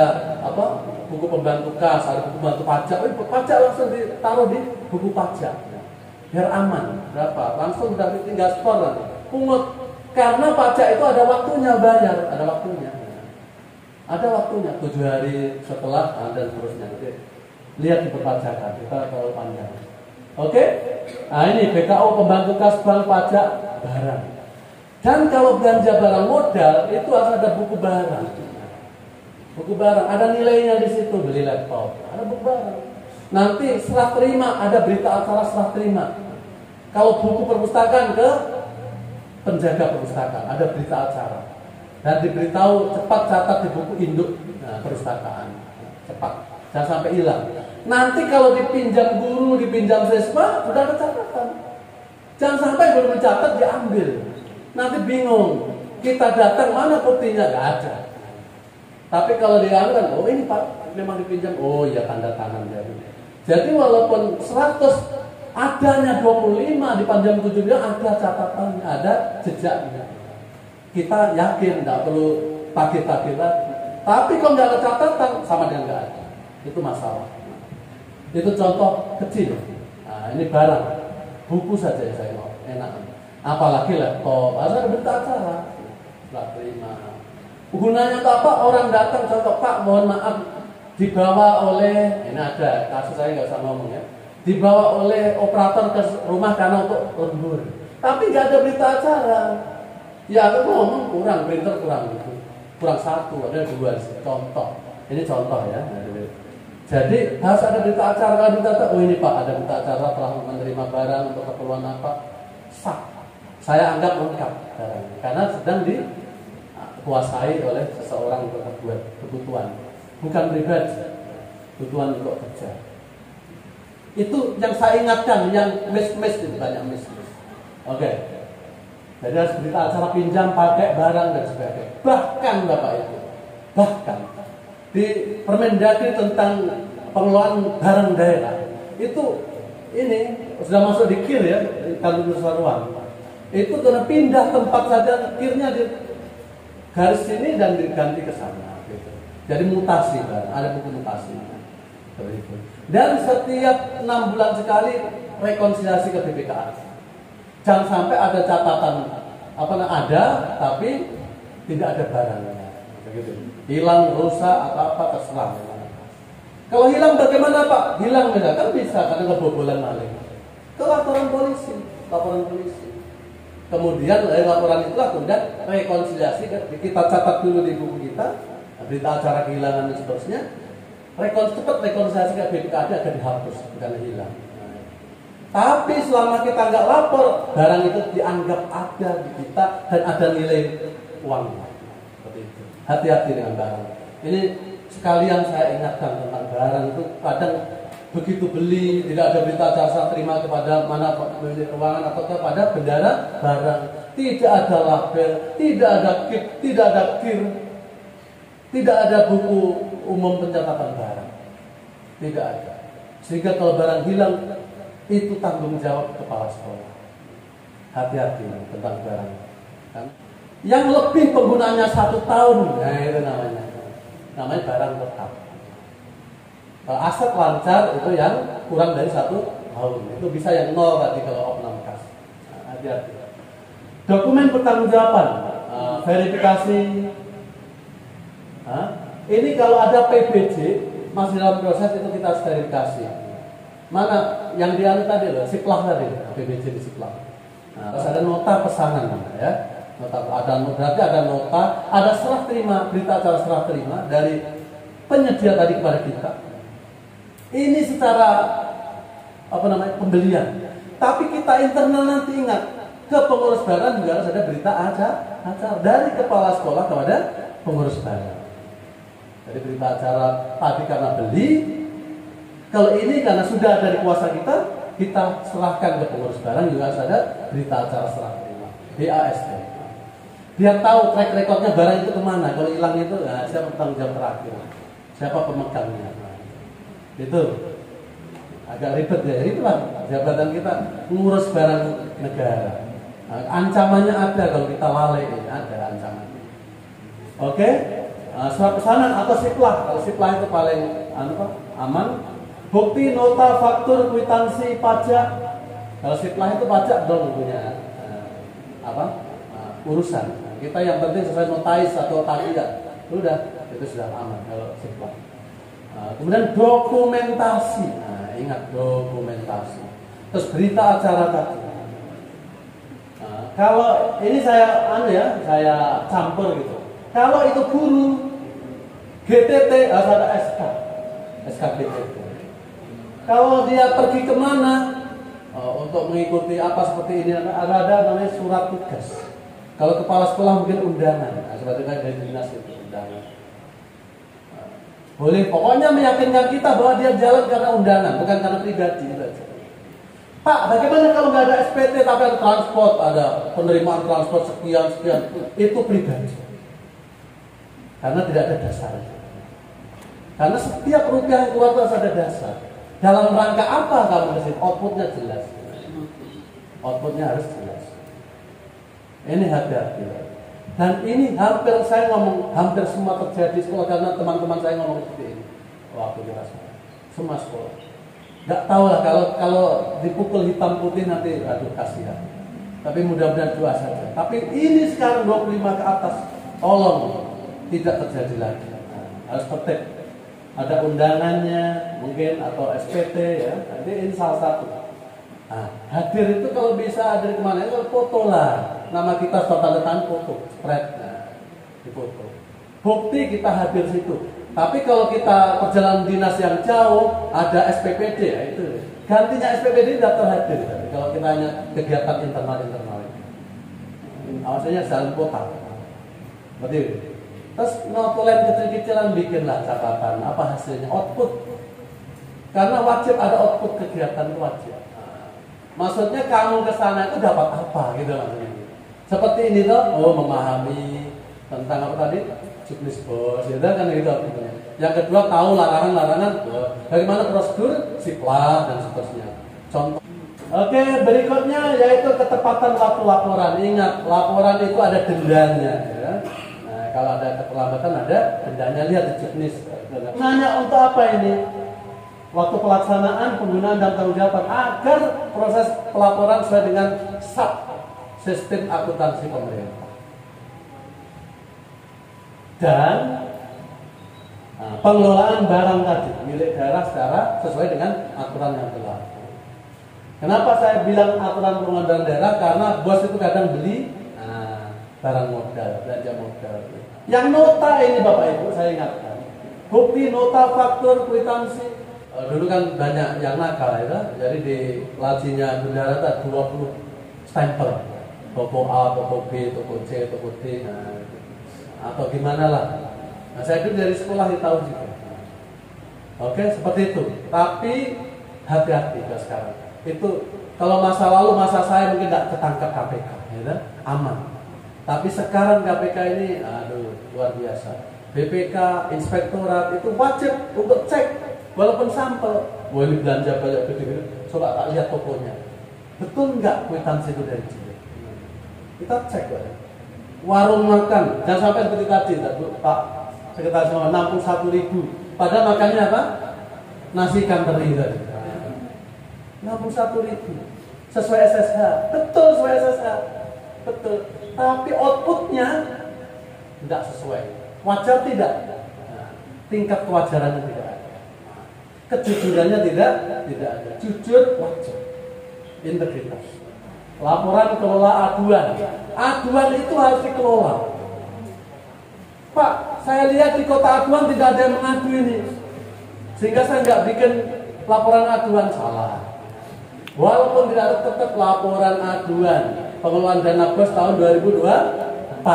buku pembantu kas, ada buku pembantu pajak, pajak langsung ditaruh di buku pajak, biar aman. Berapa? Langsung udah tinggal store nanti. Pungut. Karena pajak itu ada waktunya bayar, ada waktunya. Ada waktunya 7 hari setelah dan seterusnya. Jadi, lihat di perpajakan, kita terlalu panjang. Oke? Nah ini BKU pembantu kas bank pajak barang. Dan kalau belanja barang modal itu harus ada buku barang. Buku barang ada nilainya di situ, beli laptop, ada buku barang. Nanti serah terima, ada berita acara serah terima. Kalau buku perpustakaan ke penjaga perpustakaan, ada berita acara. Dan diberitahu cepat catat di buku induk perpustakaan, cepat, jangan sampai hilang. Nanti kalau dipinjam guru, dipinjam siswa, sudah ada catatan. Jangan sampai belum mencatat diambil. Nanti bingung, kita datang mana buktinya, nggak ada. Tapi kalau diambil, oh ini Pak, memang dipinjam, oh iya tanda tangan dari. Jadi walaupun 100 adanya 25 dipanjang 7 dia ada catatannya, ada jejaknya. Kita yakin nggak perlu tagih-tagih lagi. Tapi kalau nggak ada catatan sama dengan nggak ada. Itu masalah. Itu contoh kecil. Nah, ini barang, buku saja saya mau enak. Apalagi laptop, ada berita acara, setelah terima. Gunanya itu apa? Orang datang contoh Pak, mohon maaf dibawa oleh, ini ada kasus saya nggak usah ngomong ya. Dibawa oleh operator ke rumah karena untuk lembur. Tapi nggak ada berita acara. Ya aku ngomong kurang, printer kurang gitu. Kurang 1, ada 2 contoh. Ini contoh ya. Jadi harus ada berita acara. Kalau berita acara, oh ini Pak ada berita acara telah menerima barang untuk keperluan apa? Sah. Saya anggap lengkap barangnya. Karena sedang dikuasai oleh seseorang untuk membuat kebutuhan. Bukan pribadi. Kebutuhan untuk kerja. Itu yang saya ingatkan, yang miss itu banyak miss. Oke. Jadi harus berita acara pinjam pakai barang dan sebagainya. Bahkan Bapak Ibu, bahkan di Permendagri tentang pengelolaan barang daerah itu ini sudah masuk di KIR ya, Kantor Usaha Ruang. Itu karena pindah tempat saja KIR-nya di garis sini dan diganti ke sana. Gitu. Jadi mutasi barang, ada buku mutasi. Dan setiap 6 bulan sekali rekonsiliasi ke BPKA. Jangan sampai ada catatan ada tapi tidak ada barangnya. Begitu. Hilang, rusak atau apa terserah. Kalau hilang bagaimana Pak? Hilang kan bisa karena kebobolan maling. Ke laporan polisi. Kemudian dari laporan itulah kemudian rekonsiliasi kita catat dulu di buku kita berita acara kehilangan dan seterusnya. Cepat rekonsiliasi ke BPKA akan dihapus, bukan hilang. Tapi selama kita nggak lapor, barang itu dianggap ada di kita dan ada nilai uangnya. Seperti itu. Hati-hati dengan barang. Ini sekalian saya ingatkan tentang barang itu kadang begitu beli tidak ada berita acara terima kepada mana pemilik keuangan atau kepada bendara barang, tidak ada label, tidak ada kip, tidak ada kir, tidak ada buku umum pencatatan barang, tidak ada. Sehingga kalau barang hilang itu tanggung jawab kepala sekolah. Hati-hati tentang barang. Kan? Yang lebih penggunaannya 1 tahun, nah itu namanya barang tetap. Kalau aset lancar itu yang kurang dari 1 tahun, itu bisa yang 0 tadi kalau opnam kas. Nah, hati-hati. Dokumen pertanggungjawaban, verifikasi. Ini kalau ada PBJ masih dalam proses itu kita harus verifikasi. Mana yang dialih tadi loh, siplah tadi, PBJ di siplah. Nah, terus ada nota pesanan ya. Berarti ada nota, ada serah terima, berita acara serah terima dari penyedia tadi kepada kita. Ini secara pembelian. Tapi kita internal nanti ingat ke pengurus barang juga harus ada berita acara dari kepala sekolah kepada pengurus barang. Jadi berita acara tadi karena beli, kalau ini karena sudah ada di kuasa kita serahkan ke pengurus barang juga harus ada berita acara serah terima, BAST. Biar tahu track recordnya barang itu kemana. Kalau hilang itu, siapa bertanggung jawab terakhir, siapa pemegangnya. Itu agak ribet ya. Itulah jabatan kita mengurus barang negara. Nah, ancamannya ada kalau kita lalai, ada ancamannya. Oke, surat pesanan atau siplah. Kalau siplah itu paling aman. Bukti, nota, faktur, kwitansi, pajak. Kalau siplah itu pajak dong punya urusan. Nah, kita yang penting sesuai notais atau tagihan. Udah, itu sudah aman kalau siplah. Kemudian dokumentasi. Nah, ingat dokumentasi. Terus berita acara tadi. Kalau ini saya campur gitu. Kalau itu guru GTT harus ada SK GTT. Kalau dia pergi kemana untuk mengikuti apa seperti ini ada namanya surat tugas. Kalau kepala sekolah mungkin undangan, seperti dari dinas itu undangan. Boleh, pokoknya meyakinkan kita bahwa dia jalan karena undangan, bukan karena pribadi. Pak, bagaimana kalau nggak ada SPT tapi ada transport, ada penerimaan transport sekian, itu pribadi. Karena tidak ada dasarnya. Karena setiap rupiah yang keluar itu harus ada dasar. Dalam rangka apa kamu kasih? Outputnya jelas. Outputnya harus jelas. Ini hati-hati. Dan ini saya ngomong hampir semua terjadi di sekolah karena teman-teman saya ngomong seperti ini. Waktu kita sekolah, semua sekolah. Gak tahu lah kalau dipukul hitam putih nanti aduh kasihan. Tapi mudah-mudahan doa saja. Tapi ini sekarang 25 ke atas, tolong tidak terjadi lagi. Harus tertib. Ada undangannya mungkin atau SPT ya. Nanti ini salah satu. Hadir itu kalau bisa hadir kemana? Kalau foto lah. Nama kita tanda tangan foto, spread, difoto. Bukti kita hadir situ. Tapi kalau kita perjalanan dinas yang jauh, ada SPPD ya itu. Gantinya SPPD tidak terhadir. Kalau kita hanya kegiatan internal. Maksudnya jalan kota. Betul. Terus notulen kecil-kecilan bikinlah catatan apa hasilnya, output. Karena wajib ada output kegiatan itu wajib. Maksudnya kamu ke sana itu dapat apa gitu maksudnya. Seperti ini tuh, memahami tentang apa tadi? Juknis bos, gitu kan gitu artinya. Yang kedua tahu larangan-larangan, bagaimana prosedur, siplah dan seterusnya. Contoh. Oke, berikutnya yaitu ketepatan waktu laporan. Ingat, laporan itu ada dendanya. Ya. Kalau ada keterlambatan ada dendanya, lihat di juknis. Nanya untuk apa ini? Waktu pelaksanaan, penggunaan dan tanggung jawab agar proses pelaporan sesuai dengan SAP, sistem akuntansi pemerintah. Dan pengelolaan barang tadi milik daerah secara sesuai dengan aturan yang berlaku. Kenapa saya bilang aturan pengelolaan daerah? Karena bos itu kadang beli barang modal, belanja modal. Yang nota ini Bapak Ibu saya ingatkan. Bukti, nota, faktur, kwitansi. Dulu kan banyak yang nakal ya. Jadi di lacinya bendara ada 20 stempel. Toko A, toko B, toko C, toko D. Atau gimana lah. Nah saya itu dari sekolah tahu juga. Oke, seperti itu. Tapi hati-hati sekarang. Itu kalau masa lalu, masa saya mungkin tidak ketangkap KPK, ya, aman. Tapi sekarang KPK ini, luar biasa. BPK, inspektorat itu wajib untuk cek, walaupun sampel. Wah ini belanja banyak gede-gede, coba tak lihat tokonya. Betul nggak kwitansi itu dari sini? Kita cek ya. Warung makan, jangan sampai seperti tadi, Pak Sekretaris 61.000. Padahal makannya apa? Nasi ikan teri tadi. 61.000 sesuai SSH, betul sesuai SSH, betul. Tapi outputnya tidak sesuai. Wajar tidak? Tingkat kewajarannya tidak ada. Kejujurannya tidak ada. Jujur wajar. Integritas. Laporan kelola aduan. Aduan itu harus dikelola. Pak, saya lihat di kota aduan tidak ada yang mengadu ini. Sehingga saya nggak bikin laporan aduan, salah. Walaupun tidak ada tetap laporan aduan. Pengelolaan dana bos tahun 2024.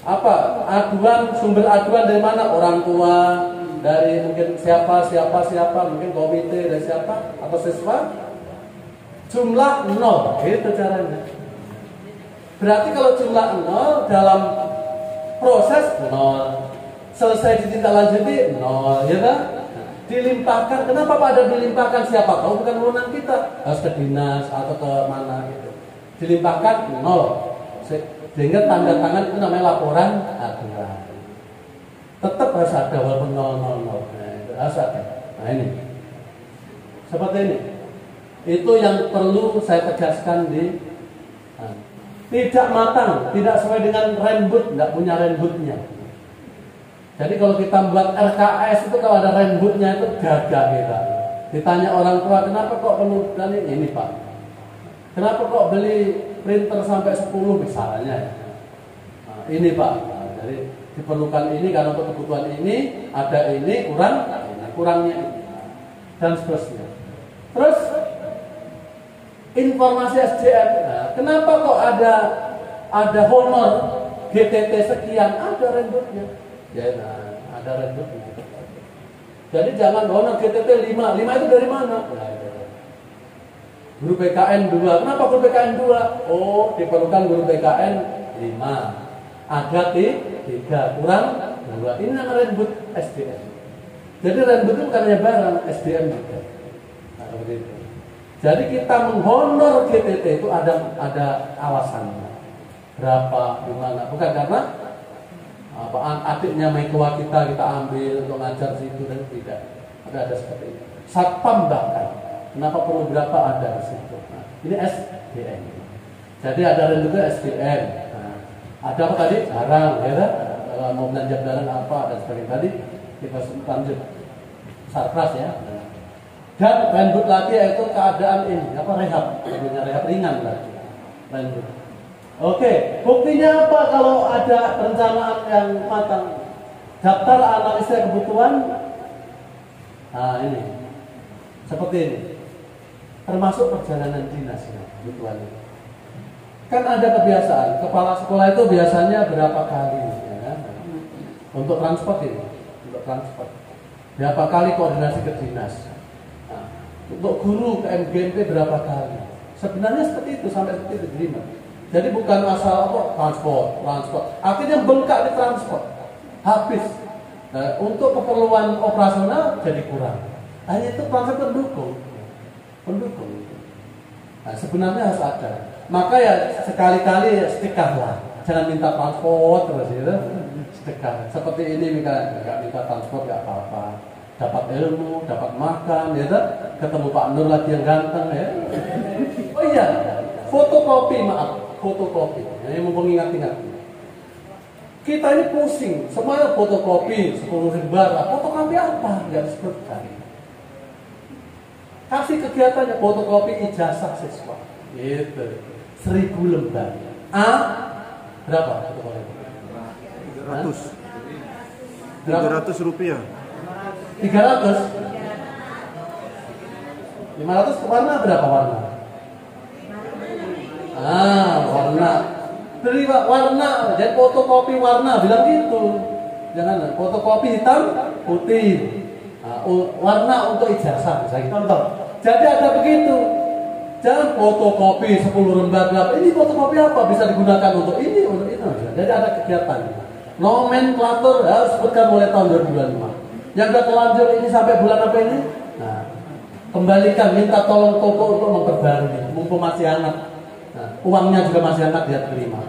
Apa? Aduan, sumber aduan dari mana? Orang tua, dari mungkin siapa, mungkin komite dari siapa atau siswa. Jumlah 0, itu caranya. Berarti kalau jumlah 0 dalam proses 0, selesai ditindaklanjuti 0, ya kan? Dilimpahkan, kenapa Pak ada dilimpahkan? Siapa tahu bukan wewenang kita, harus ke dinas atau ke mana gitu. dilimpahkan 0. Sehingga tanda tangan itu namanya laporan aduan. Tetap harus ada walaupun 000. Nah, itu harus ada. Nah ini seperti ini. Itu yang perlu saya tegaskan tidak matang, tidak sesuai dengan renbut, tidak punya renbutnya. Jadi kalau kita buat RKS itu kalau ada renbutnya itu gagah kita. Ditanya orang tua, kenapa kok perlu ini Pak? Kenapa kok beli printer sampai 10 misalnya ya? Nah, ini Pak. Nah, jadi diperlukan ini karena untuk kebutuhan ini, ada ini kurangnya ini. Dan seterusnya. Terus informasi SDM. Nah, kenapa kok ada honor GTT sekian? Ada renbutnya. Ya, nah, ada renbutnya. Jadi jangan honor GTT 5 itu dari mana? Nah, guru PKN 2. Kenapa guru PKN 2? Oh, diperlukan guru PKN 5. Ada 3, kurang 2. Ini namanya renbut SDM. Jadi renbut itu bukan hanya barang, SDM juga. Nah, seperti itu. Jadi kita menghonor GTT itu ada alasannya. Berapa, gimana? Bukan karena adiknya Mekewa kita ambil untuk ngajar situ dan tidak. Ada seperti itu. Satpam bahkan. Kenapa perlu berapa ada di situ? Nah, ini SDM. Jadi ada juga SDM. Nah, ada apa tadi? Barang, ya. Mau belanja barang apa dan sebagainya tadi kita lanjut. Sarpras ya. Dan renbut lagi yaitu keadaan ini rehab, sebenarnya rehab ringan lagi. Renbut. Oke, buktinya apa kalau ada perencanaan yang matang? Daftar analisa kebutuhan. Nah ini, seperti ini. Termasuk perjalanan dinas ya, kebutuhannya. Kan ada kebiasaan, kepala sekolah itu biasanya berapa kali ya, untuk transport ini, untuk transport. Berapa kali koordinasi ke dinas. Nah, untuk guru ke MGMP berapa kali. Sebenarnya seperti itu, sampai seperti itu diterima. Jadi bukan asal transport. Akhirnya bengkak di transport, habis. Nah, untuk keperluan operasional jadi kurang. Hanya itu transport pendukung. Nah, sebenarnya harus ada. Maka ya sekali-kali sedekahlah. Jangan minta transport terus gitu. Sedekah. Seperti ini nggak minta transport nggak apa-apa. Dapat ilmu, dapat makan, ya kan? Ketemu Pak Nur lagi yang ganteng ya. Oh iya, fotokopi. Ini mumpung ingat-ingat. Kita ini pusing, semuanya fotokopi 10 lembar. Fotokopi apa? Nggak disebutkan. Kasih kegiatannya fotokopi ijazah siswa. Gitu. 1000 lembar. Berapa fotokopi? 300 rupiah. 300. 500 warna berapa warna? Warna. Beli warna, jadi fotokopi warna, bilang gitu. Jangan fotokopi hitam putih. Warna untuk ijazah, saya contoh. Jadi ada begitu. Jangan fotokopi 10 lembar berapa. Ini fotokopi apa? Bisa digunakan untuk ini, untuk itu. Jadi ada kegiatan. Nomenklatur harus sebutkan mulai tahun 2005. Yang sudah terlanjur ini sampai bulan apa ini? Nah, kembalikan, minta tolong toko untuk memperbarui, mumpung masih hangat. Nah, uangnya juga masih hangat, dia terima.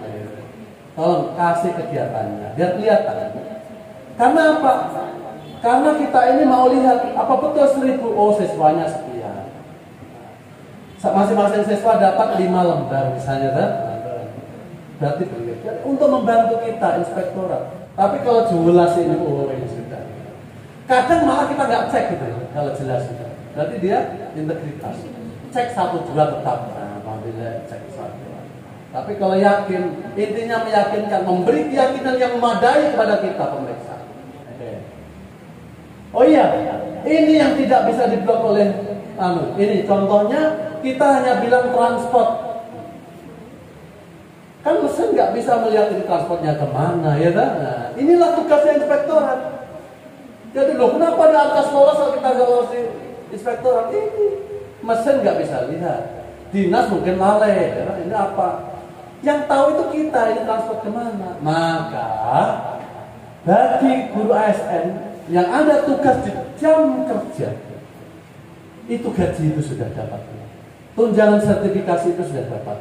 Tolong kasih kegiatannya, biar kelihatan. Karena apa? Karena kita ini mau lihat apa betul 1000. Oh, siswanya sekian. Masing-masing siswa dapat 5 lembar misalnya, kan? Berarti untuk membantu kita inspektorat. Tapi kalau jelas ini, ini sudah. Kadang malah kita nggak cek gitu, kalau jelas itu. Berarti dia integritas. Cek 1-2 tetap. Alhamdulillah cek 1. Tapi kalau yakin, intinya meyakinkan, memberi keyakinan yang memadai kepada kita pemeriksa. Oh iya, ini yang tidak bisa diblok oleh ini contohnya kita hanya bilang transport. Kan mesin nggak bisa melihat ini transportnya kemana, ya kan? Nah, inilah tugasnya inspektorat. Jadi loh, kenapa ada atas lolos kalau kita nggak lolos di inspektorat? Ini mesin nggak bisa lihat. Dinas mungkin lalai, ya kan? Ini apa? Yang tahu itu kita, ini transport kemana. Maka bagi guru ASN yang ada tugas di jam kerja, itu gaji itu sudah dapat. Tunjangan sertifikasi itu sudah dapat.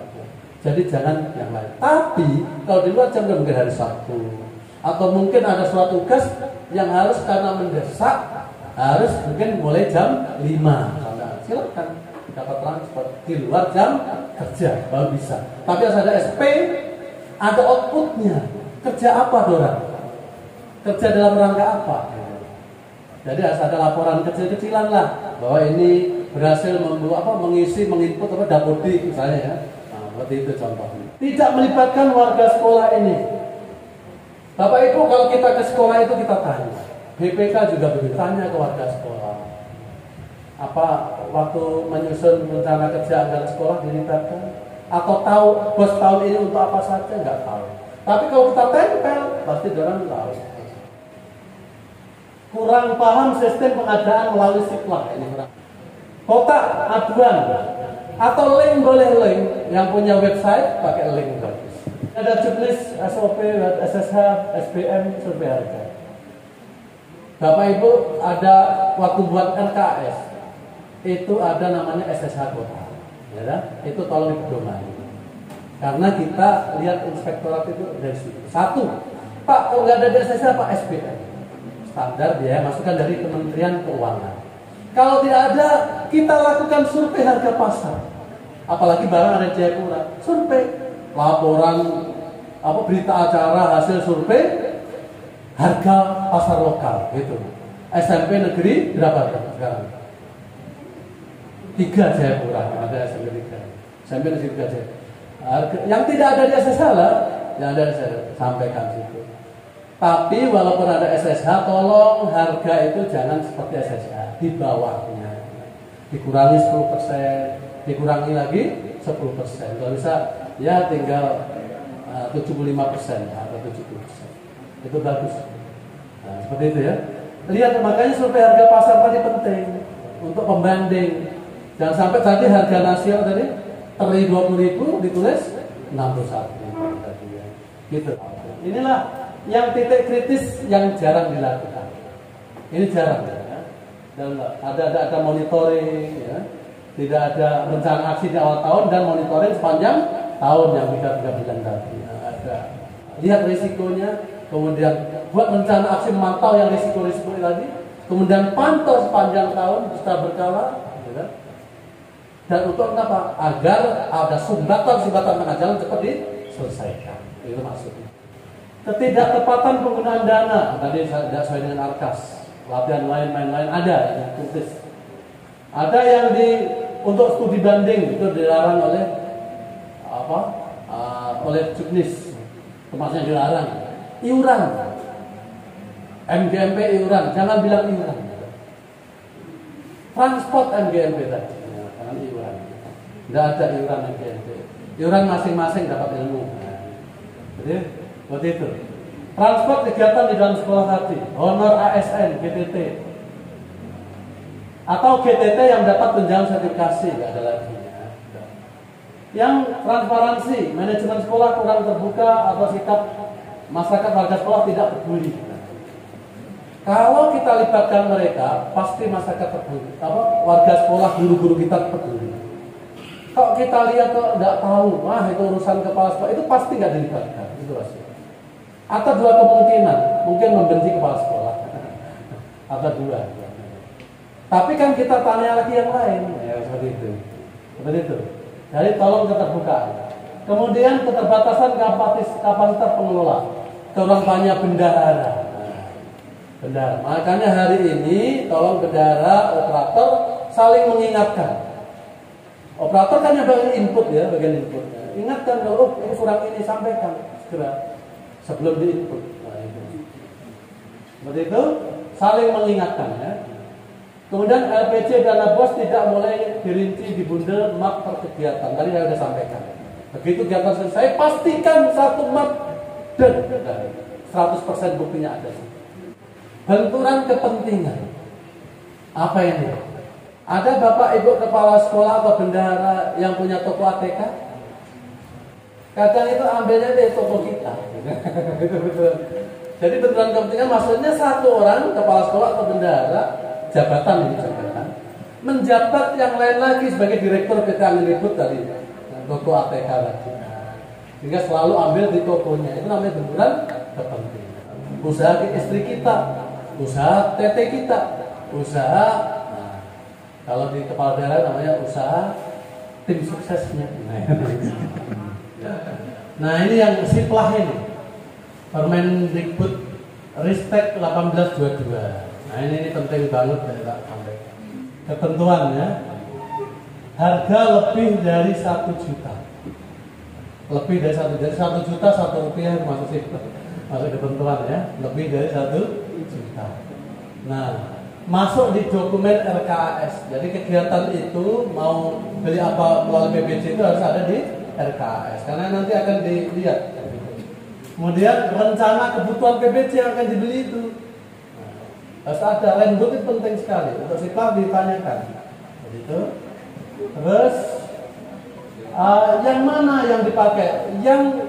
Jadi jangan yang lain. Tapi kalau di luar jam mungkin hari Sabtu atau mungkin ada suatu tugas yang harus karena mendesak harus mungkin mulai jam 5. Silakan dapat transport di luar jam kerja baru bisa. Tapi harus ada SP, ada outputnya. Kerja apa Dora? Kerja dalam rangka apa? Jadi harus ada laporan kecil-kecilan lah bahwa ini berhasil mengisi, menginput dapodik misalnya ya. Seperti itu contohnya. Tidak melibatkan warga sekolah ini. Bapak Ibu kalau kita ke sekolah itu kita tanya. BPK juga bertanya ke warga sekolah. Apa waktu menyusun rencana kerja anggaran sekolah dilibatkan? Atau tahu bos tahun ini untuk apa saja? Enggak tahu. Tapi kalau kita tempel, pasti orang tahu. Kurang paham sistem pengadaan melalui Siklah ini. Kotak aduan. Atau link boleh link, yang punya website pakai link bagus. Ada checklist SOP, SSH, SBM, survei harga. Bapak Ibu ada waktu buat RKS, itu ada namanya SSH kota, ya kan? Itu tolong dipedomani. Karena kita lihat inspektorat itu dari situ. Satu, Pak, kalau nggak ada di SSH Pak SBM, standar biaya masukan dari Kementerian Keuangan. Kalau tidak ada, kita lakukan survei harga pasar. Apalagi barang ada di Jayapura, survei, laporan berita acara hasil survei harga pasar lokal gitu. SMP negeri berapa sekarang? 3 Jayapura, ada SMP 3. SMP negeri 3 Jayapura. Yang tidak ada di SSH lah, yang ada saya sampaikan situ. Tapi walaupun ada SSH, tolong harga itu jangan seperti SSH, di bawahnya. Dikurangi 10%, dikurangi lagi 10%. Kalau bisa ya tinggal 75% atau 70%. Itu bagus. Nah, seperti itu ya. Lihat makanya survei harga pasar tadi penting untuk pembanding. Jangan sampai tadi harga nasional tadi teri 20.000 ditulis 61 tadi ya. Gitu. Inilah yang titik kritis yang jarang dilakukan. Ini jarang ya. Dan ada monitoring ya. Tidak ada rencana aksi di awal tahun dan monitoring sepanjang tahun yang kita 3 bulan tadi. Ada lihat risikonya, kemudian buat rencana aksi memantau yang risiko-risiko tadi, kemudian pantau sepanjang tahun secara berkala, ya. Dan untuk apa? Agar ada sumbatan tengah jalan cepat diselesaikan. Itu maksudnya. Ketidaktepatan penggunaan dana tadi tidak sesuai dengan ARKAS, latihan lain ada yang kritis. Ada yang untuk studi banding itu dilarang oleh oleh juknis, termasuk yang dilarang. Iuran, MGMP iuran, jangan bilang iuran. Transport MGMP tadi, jangan iuran. Tidak ada iuran MGMP. Iuran masing-masing dapat ilmu. Jadi seperti itu. Transport kegiatan di dalam sekolah tadi, honor ASN, GTT. Atau GTT yang dapat tunjangan sertifikasi, nggak ada lagi. Yang transparansi, manajemen sekolah kurang terbuka atau sikap masyarakat warga sekolah tidak peduli. Kalau kita libatkan mereka, pasti masyarakat peduli. Warga sekolah, guru-guru kita peduli. Kalau kita lihat kok nggak tahu, wah itu urusan kepala sekolah, itu pasti nggak dilibatkan. Itu rasanya. Atau dua kemungkinan, mungkin membenci kepala sekolah, atau dua. Tapi kan kita tanya lagi yang lain, ya seperti itu. Jadi tolong keterbukaan. Kemudian keterbatasan kapasitas pengelola, kurang banyak bendahara. Bendahara. Makanya hari ini tolong bendahara, operator saling mengingatkan. Operator kan yang bagian input ya, bagian inputnya. Ingatkan kalau ini kurang ini, sampaikan segera sebelum diinput. Nah, itu. Seperti itu, saling mengingatkan ya. Kemudian LPC dana bos tidak mulai dirinci di bundel map per kegiatan. Tadi saya sudah sampaikan. Begitu kegiatan selesai, pastikan satu map dan 100% buktinya ada. Benturan kepentingan. Apa ini? Ada bapak ibu kepala sekolah atau bendahara yang punya toko ATK? Kadang itu ambilnya dari toko kita. Jadi benturan kepentingan maksudnya satu orang kepala sekolah atau bendahara jabatan ini jabatan menjabat yang lain lagi sebagai direktur kita yang ribut tadi toko ATK lagi. sehingga selalu ambil di tokonya. Itu namanya benturan kepentingan. Usaha istri kita, usaha tete kita, usaha, nah, kalau di kepala daerah namanya usaha tim suksesnya. Nah ini yang siplah ini, Permendikbud Ristek 1822. Nah ini penting banget dari tak sampai ketentuannya. Harga lebih dari 1 juta, lebih dari 1 juta 1 rupiah masuk ketentuan ya, lebih dari 1 juta. Nah masuk di dokumen RKAS. Jadi kegiatan itu mau beli apa melalui PBJ itu harus ada di RKAS karena nanti akan dilihat. Kemudian rencana kebutuhan PBJ yang akan dibeli itu harus ada. Landbook itu penting sekali untuk siplah ditanyakan. Begitu. Terus yang mana yang dipakai? Yang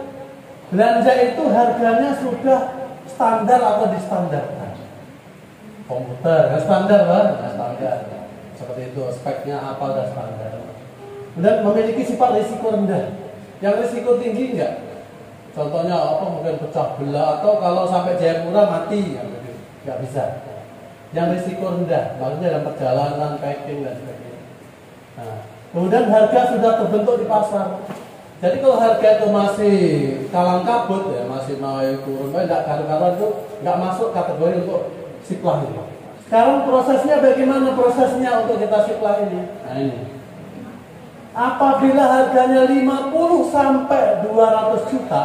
belanja itu harganya sudah standar atau distandarkan. Komputer, nggak standar kan? Nggak standar. Seperti itu, speknya apa nggak standar. Dan memiliki sifat risiko rendah. Yang risiko tinggi enggak? Contohnya apa? Mungkin pecah belah atau kalau sampai Jayapura mati, nggak bisa. Yang risiko rendah, maksudnya dalam perjalanan, packing dan sebagainya. Nah, kemudian harga sudah terbentuk di pasar. Jadi kalau harga itu masih kalang kabut ya, masih naik turun, tidak karu-karuan itu nggak masuk kategori untuk siplah ini. Sekarang prosesnya bagaimana prosesnya untuk kita siplah ini? Nah ini. Apabila harganya 50 sampai 200 juta,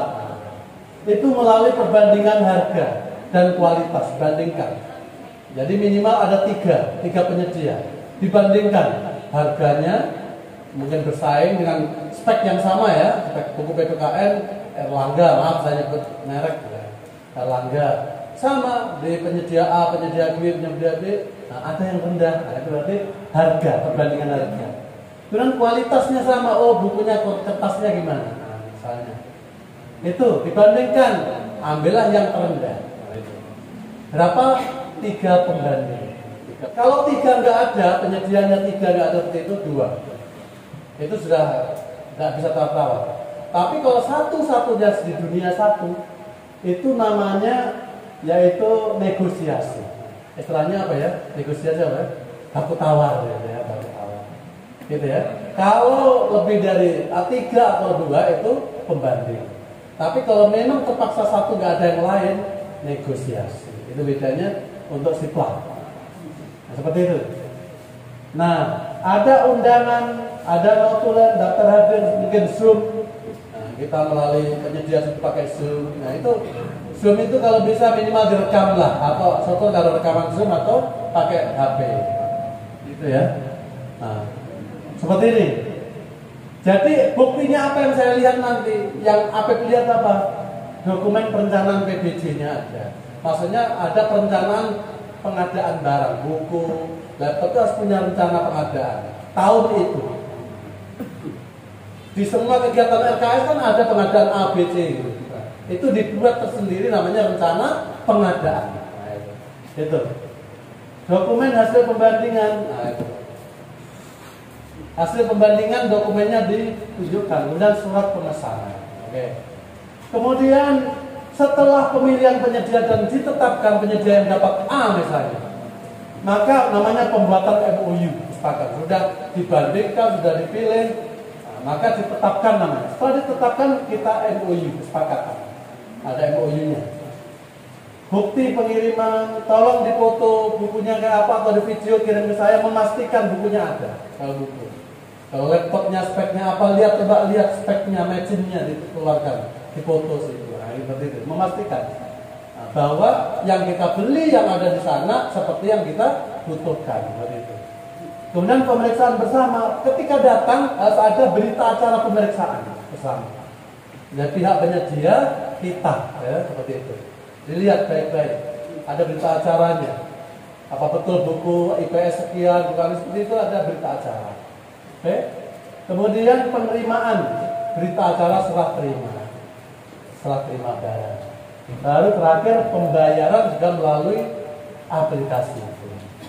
itu melalui perbandingan harga dan kualitas, bandingkan. Jadi minimal ada tiga penyedia, dibandingkan harganya, mungkin bersaing dengan spek yang sama ya, spek buku PPKN Erlangga, maaf saya nyebut merek ya, Erlangga, sama di penyedia A, penyedia B, penyedia B, nah ada yang rendah, nah itu berarti harga, perbandingan harga. Kemudian kualitasnya sama, oh bukunya kertasnya gimana, nah misalnya, itu dibandingkan, ambillah yang terendah. Berapa? 3 pembanding. Kalau 3 nggak ada, penyediaannya 3 nggak ada seperti itu, 2. Itu sudah nggak bisa tawar-tawar. Tapi kalau satu-satunya di dunia satu, itu namanya yaitu negosiasi. Istilahnya apa ya? Negosiasi apa ya? Baku tawar ya, baku tawar. Gitu ya. Kalau lebih dari 3 atau 2 itu pembanding. Tapi kalau memang terpaksa satu nggak ada yang lain, negosiasi. Itu bedanya untuk siplah. Nah, seperti itu. Nah, ada undangan, ada notulen, daftar hadir, mungkin Zoom. Nah, kita melalui penyedia itu pakai Zoom. Nah, itu Zoom itu kalau bisa minimal direkam lah, atau soto kalau rekaman Zoom atau pakai HP. Gitu ya. Nah, seperti ini. Jadi buktinya apa yang saya lihat nanti? Yang Apep lihat apa? Dokumen perencanaan PBJ-nya ada. Maksudnya ada perencanaan pengadaan barang, buku, laptop itu harus punya rencana pengadaan tahun itu. Di semua kegiatan RKS kan ada pengadaan ABC gitu. Itu dibuat tersendiri namanya rencana pengadaan. Nah, itu. Dokumen hasil pembandingan. Nah, itu. Hasil pembandingan dokumennya ditunjukkan, kemudian surat pemesanan. Oke. Kemudian setelah pemilihan penyedia dan ditetapkan penyedia yang dapat A misalnya, maka namanya pembuatan MOU sepakat. Sudah dibandingkan, sudah dipilih, nah, maka ditetapkan namanya. Setelah ditetapkan kita MOU kesepakatan. Ada MOU-nya. Bukti pengiriman, tolong dipoto bukunya kayak apa atau di video kirim ke saya, memastikan bukunya ada. Kalau buku, kalau laptopnya speknya apa, coba lihat speknya, matchingnya dikeluarkan, dipoto situ. Seperti itu, memastikan bahwa yang kita beli yang ada di sana seperti yang kita butuhkan. Seperti itu. Kemudian pemeriksaan bersama, ketika datang harus ada berita acara pemeriksaan bersama. Dan pihak penyedia kita, ya, seperti itu. Dilihat baik-baik, ada berita acaranya. Apa betul buku IPS sekian, bukan seperti itu, ada berita acara. Oke. Kemudian penerimaan berita acara serah terima barang. Baru terakhir pembayaran juga melalui aplikasi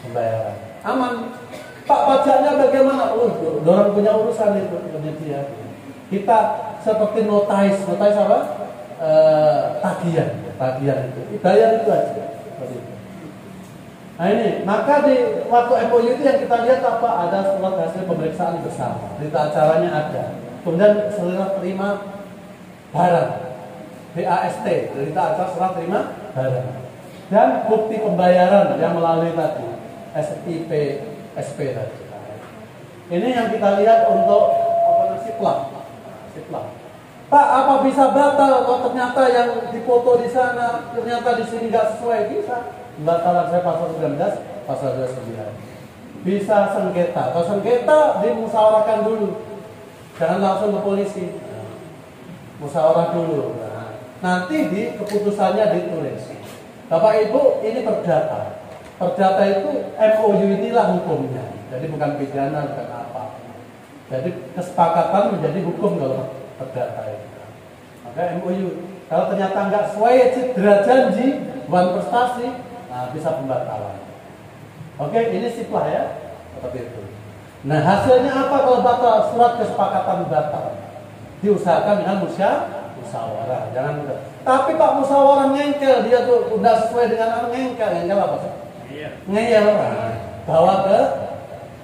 pembayaran. Aman. Pak pajaknya bagaimana? Orang punya urusan itu penyedia. Kita seperti notais apa? Tagihan itu. Bayar itu aja. Seperti itu. Nah ini, maka di waktu MOU itu yang kita lihat apa? Ada surat hasil pemeriksaan bersama. Berita acaranya ada. Kemudian surat terima barang. BAST, berita acara surat terima barang. Dan bukti pembayaran yang melalui tadi SIP, SP tadi. Ini yang kita lihat untuk siplah. Pak, apa bisa batal kalau ternyata yang difoto di sana ternyata di sini nggak sesuai? Bisa. Batalan saya pasal 19, pasal 29. Bisa sengketa. Kalau sengketa dimusyawarahkan dulu. Jangan langsung ke polisi. Musyawarah dulu. Nanti di keputusannya ditulis. Bapak Ibu, ini perdata. Perdata itu MOU inilah hukumnya. Jadi bukan pidana, bukan apa. Jadi kesepakatan menjadi hukum kalau perdata itu. Maka MOU. Kalau ternyata nggak sesuai cedera janji, bukan prestasi, nah bisa pembatalan. Oke, ini siplah ya, seperti itu. Nah hasilnya apa kalau batal? Surat kesepakatan batal. Diusahakan dengan musyawarah, jangan mudah. Tapi Pak musyawarah ngengkel, dia tuh udah sesuai dengan ngengkel apa sih? Ngeyel, bawa ke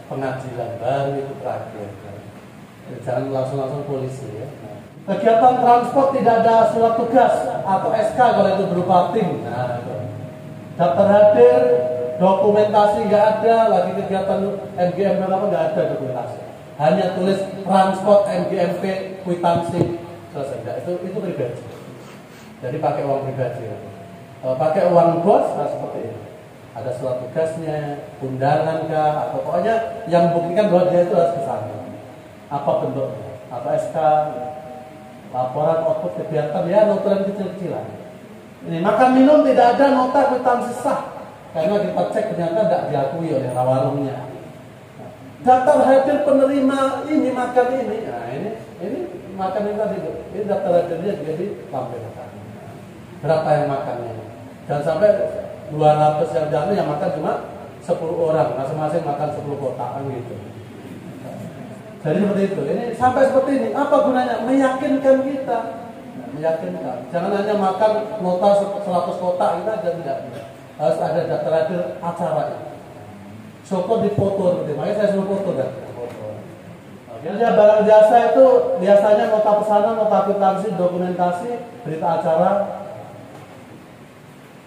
pengadilan baru itu terakhir. Jangan langsung polisi ya. Kegiatan transport tidak ada surat tugas atau SK kalau itu berupa tim. Nah, itu. Daftar hadir, dokumentasi nggak ada, lagi kegiatan MGMP apa nggak ada dokumentasi. Hanya tulis transport MGMP kwitansi selesai. Nah, itu pribadi. Jadi pakai uang pribadi. Kalau pakai uang bos, nah seperti ini. Ada surat tugasnya, undangan kah, atau pokoknya yang membuktikan bahwa dia itu harus ke sana. Apa bentuknya? Atau SK, laporan output kegiatan, ya notulen kecil-kecilan. Ini makan minum tidak ada nota kwitansi sah, karena kita cek ternyata tidak diakui oleh warungnya. Daftar hadir penerima ini makan ini, nah ini makan ini tadi, ini daftar hadirnya juga ditampilkan. Berapa yang makannya? Dan sampai 200 yang jatuh yang makan cuma 10 orang, masing-masing makan 10 kotakan gitu. Jadi seperti itu. Ini sampai seperti ini. Apa gunanya? Meyakinkan kita. Meyakinkan. Jangan hanya makan nota 100 kotak kita aja tidak. Harus ada daftar hadir acara. Syukur dipoto seperti. Makanya saya suruh foto kan. Jadi barang jasa itu biasanya nota pesanan, nota kwitansi, dokumentasi, berita acara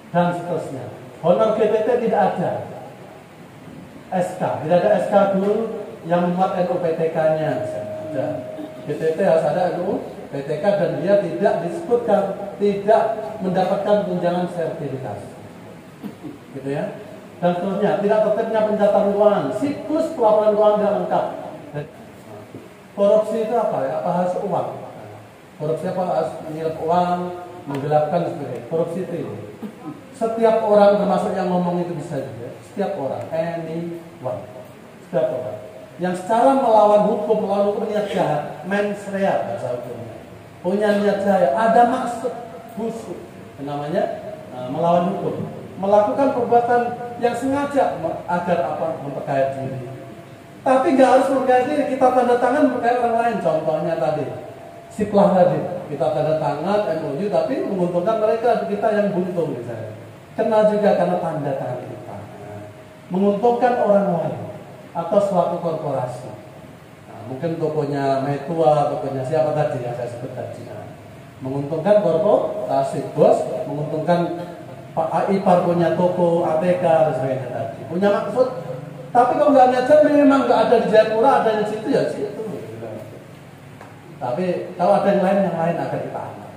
dan seterusnya. Honor GTT tidak ada. SK, tidak ada SK dulu yang memuat NUPTK-nya. GTT harus ada NUPTK dan dia tidak disebutkan, tidak mendapatkan tunjangan sertifikasi. Gitu ya. Dan seterusnya, tidak tertibnya pencatatan keuangan, siklus pelaporan keuangan tidak lengkap. Korupsi itu apa ya? Apa harus uang? Korupsi apa harus menyelip uang, menggelapkan sebagainya. Korupsi itu. Setiap orang termasuk yang ngomong itu bisa juga. Setiap orang, anyone, setiap orang yang secara melawan hukum niat jahat, mens rea bahasa hukumnya, punya niat jahat, ada maksud busuk, namanya melawan hukum, melakukan perbuatan yang sengaja agar apa? Memperkaya diri. Tapi nggak harus memperkaya diri, kita tanda tangan memperkaya orang lain. Contohnya tadi, siplah tadi, kita tanda tangan MOU, tapi menguntungkan mereka, kita yang buntung misalnya. Kenal juga karena tanda tangan kita. Menguntungkan orang lain atau suatu korporasi. Nah, mungkin tokonya Metua, tokonya siapa tadi yang saya sebut tadi. Nah, menguntungkan korporasi, bos, menguntungkan Pak Ipar punya toko ATK dan sebagainya tadi. Punya maksud. Tapi kalau nggak nyadar memang nggak ada di Jayapura, ada di situ ya situ. Tapi kalau ada yang lain akan kita anggap.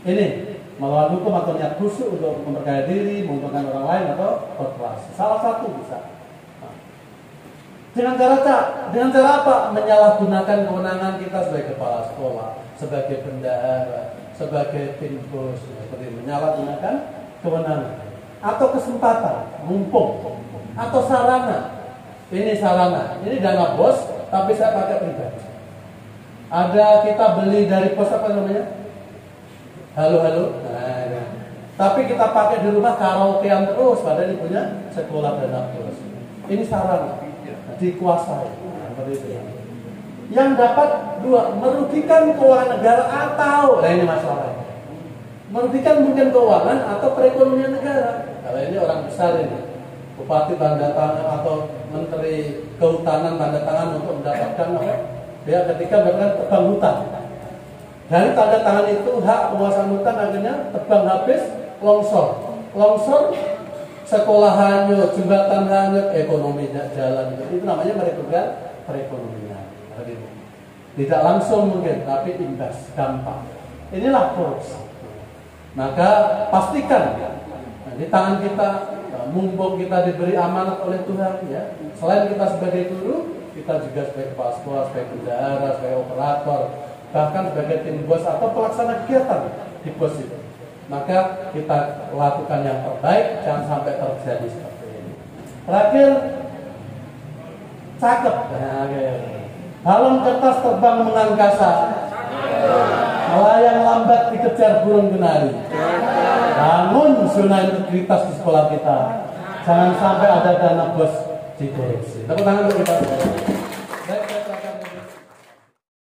Ini melawan hukum atau niat busuk untuk memperkaya diri, menguntungkan orang lain atau korporasi. Salah satu bisa. Dengan cara apa? Menyalahgunakan kewenangan kita sebagai kepala sekolah, sebagai bendahara, sebagai tim bos, seperti menyalahgunakan kewenangan atau kesempatan, mumpung atau sarana. Ini sarana, ini dana bos, tapi saya pakai pribadi. Ada kita beli dari pos apa namanya? Halo. Nah, tapi kita pakai di rumah karaokean terus, padahal ini punya sekolah dana terus. Ini sarana dikuasai. Seperti itu. yang dapat dua, merugikan keuangan negara atau, nah ini masalahnya, merugikan mungkin keuangan atau perekonomian negara. Kalau ini orang besar ini, bupati tanda tangan atau menteri kehutanan tanda tangan untuk mendapatkan apa? Ya ketika mendapatkan tebang hutan. Dari tanda tangan itu hak penguasaan hutan akhirnya tebang habis, longsor, sekolah hanyut, jembatan hanyut, ekonomi jalan. Itu namanya merugikan perekonomian. Tidak langsung mungkin, tapi imbas, dampak. Inilah korupsi. Maka pastikan di tangan kita, mumpung kita diberi amanat oleh Tuhan, ya. Selain kita sebagai guru, kita juga sebagai kepala sekolah, sebagai bendahara, sebagai operator, bahkan sebagai tim bos atau pelaksana kegiatan di bos itu. Maka kita lakukan yang terbaik, jangan sampai terjadi seperti ini. Terakhir, cakep. Balon kertas terbang mengangkasa, melayang lambat dikejar burung kenari. Bangun zona integritas di sekolah kita. Jangan sampai ada dana bos dikorupsi. Tepuk tangan untuk kita.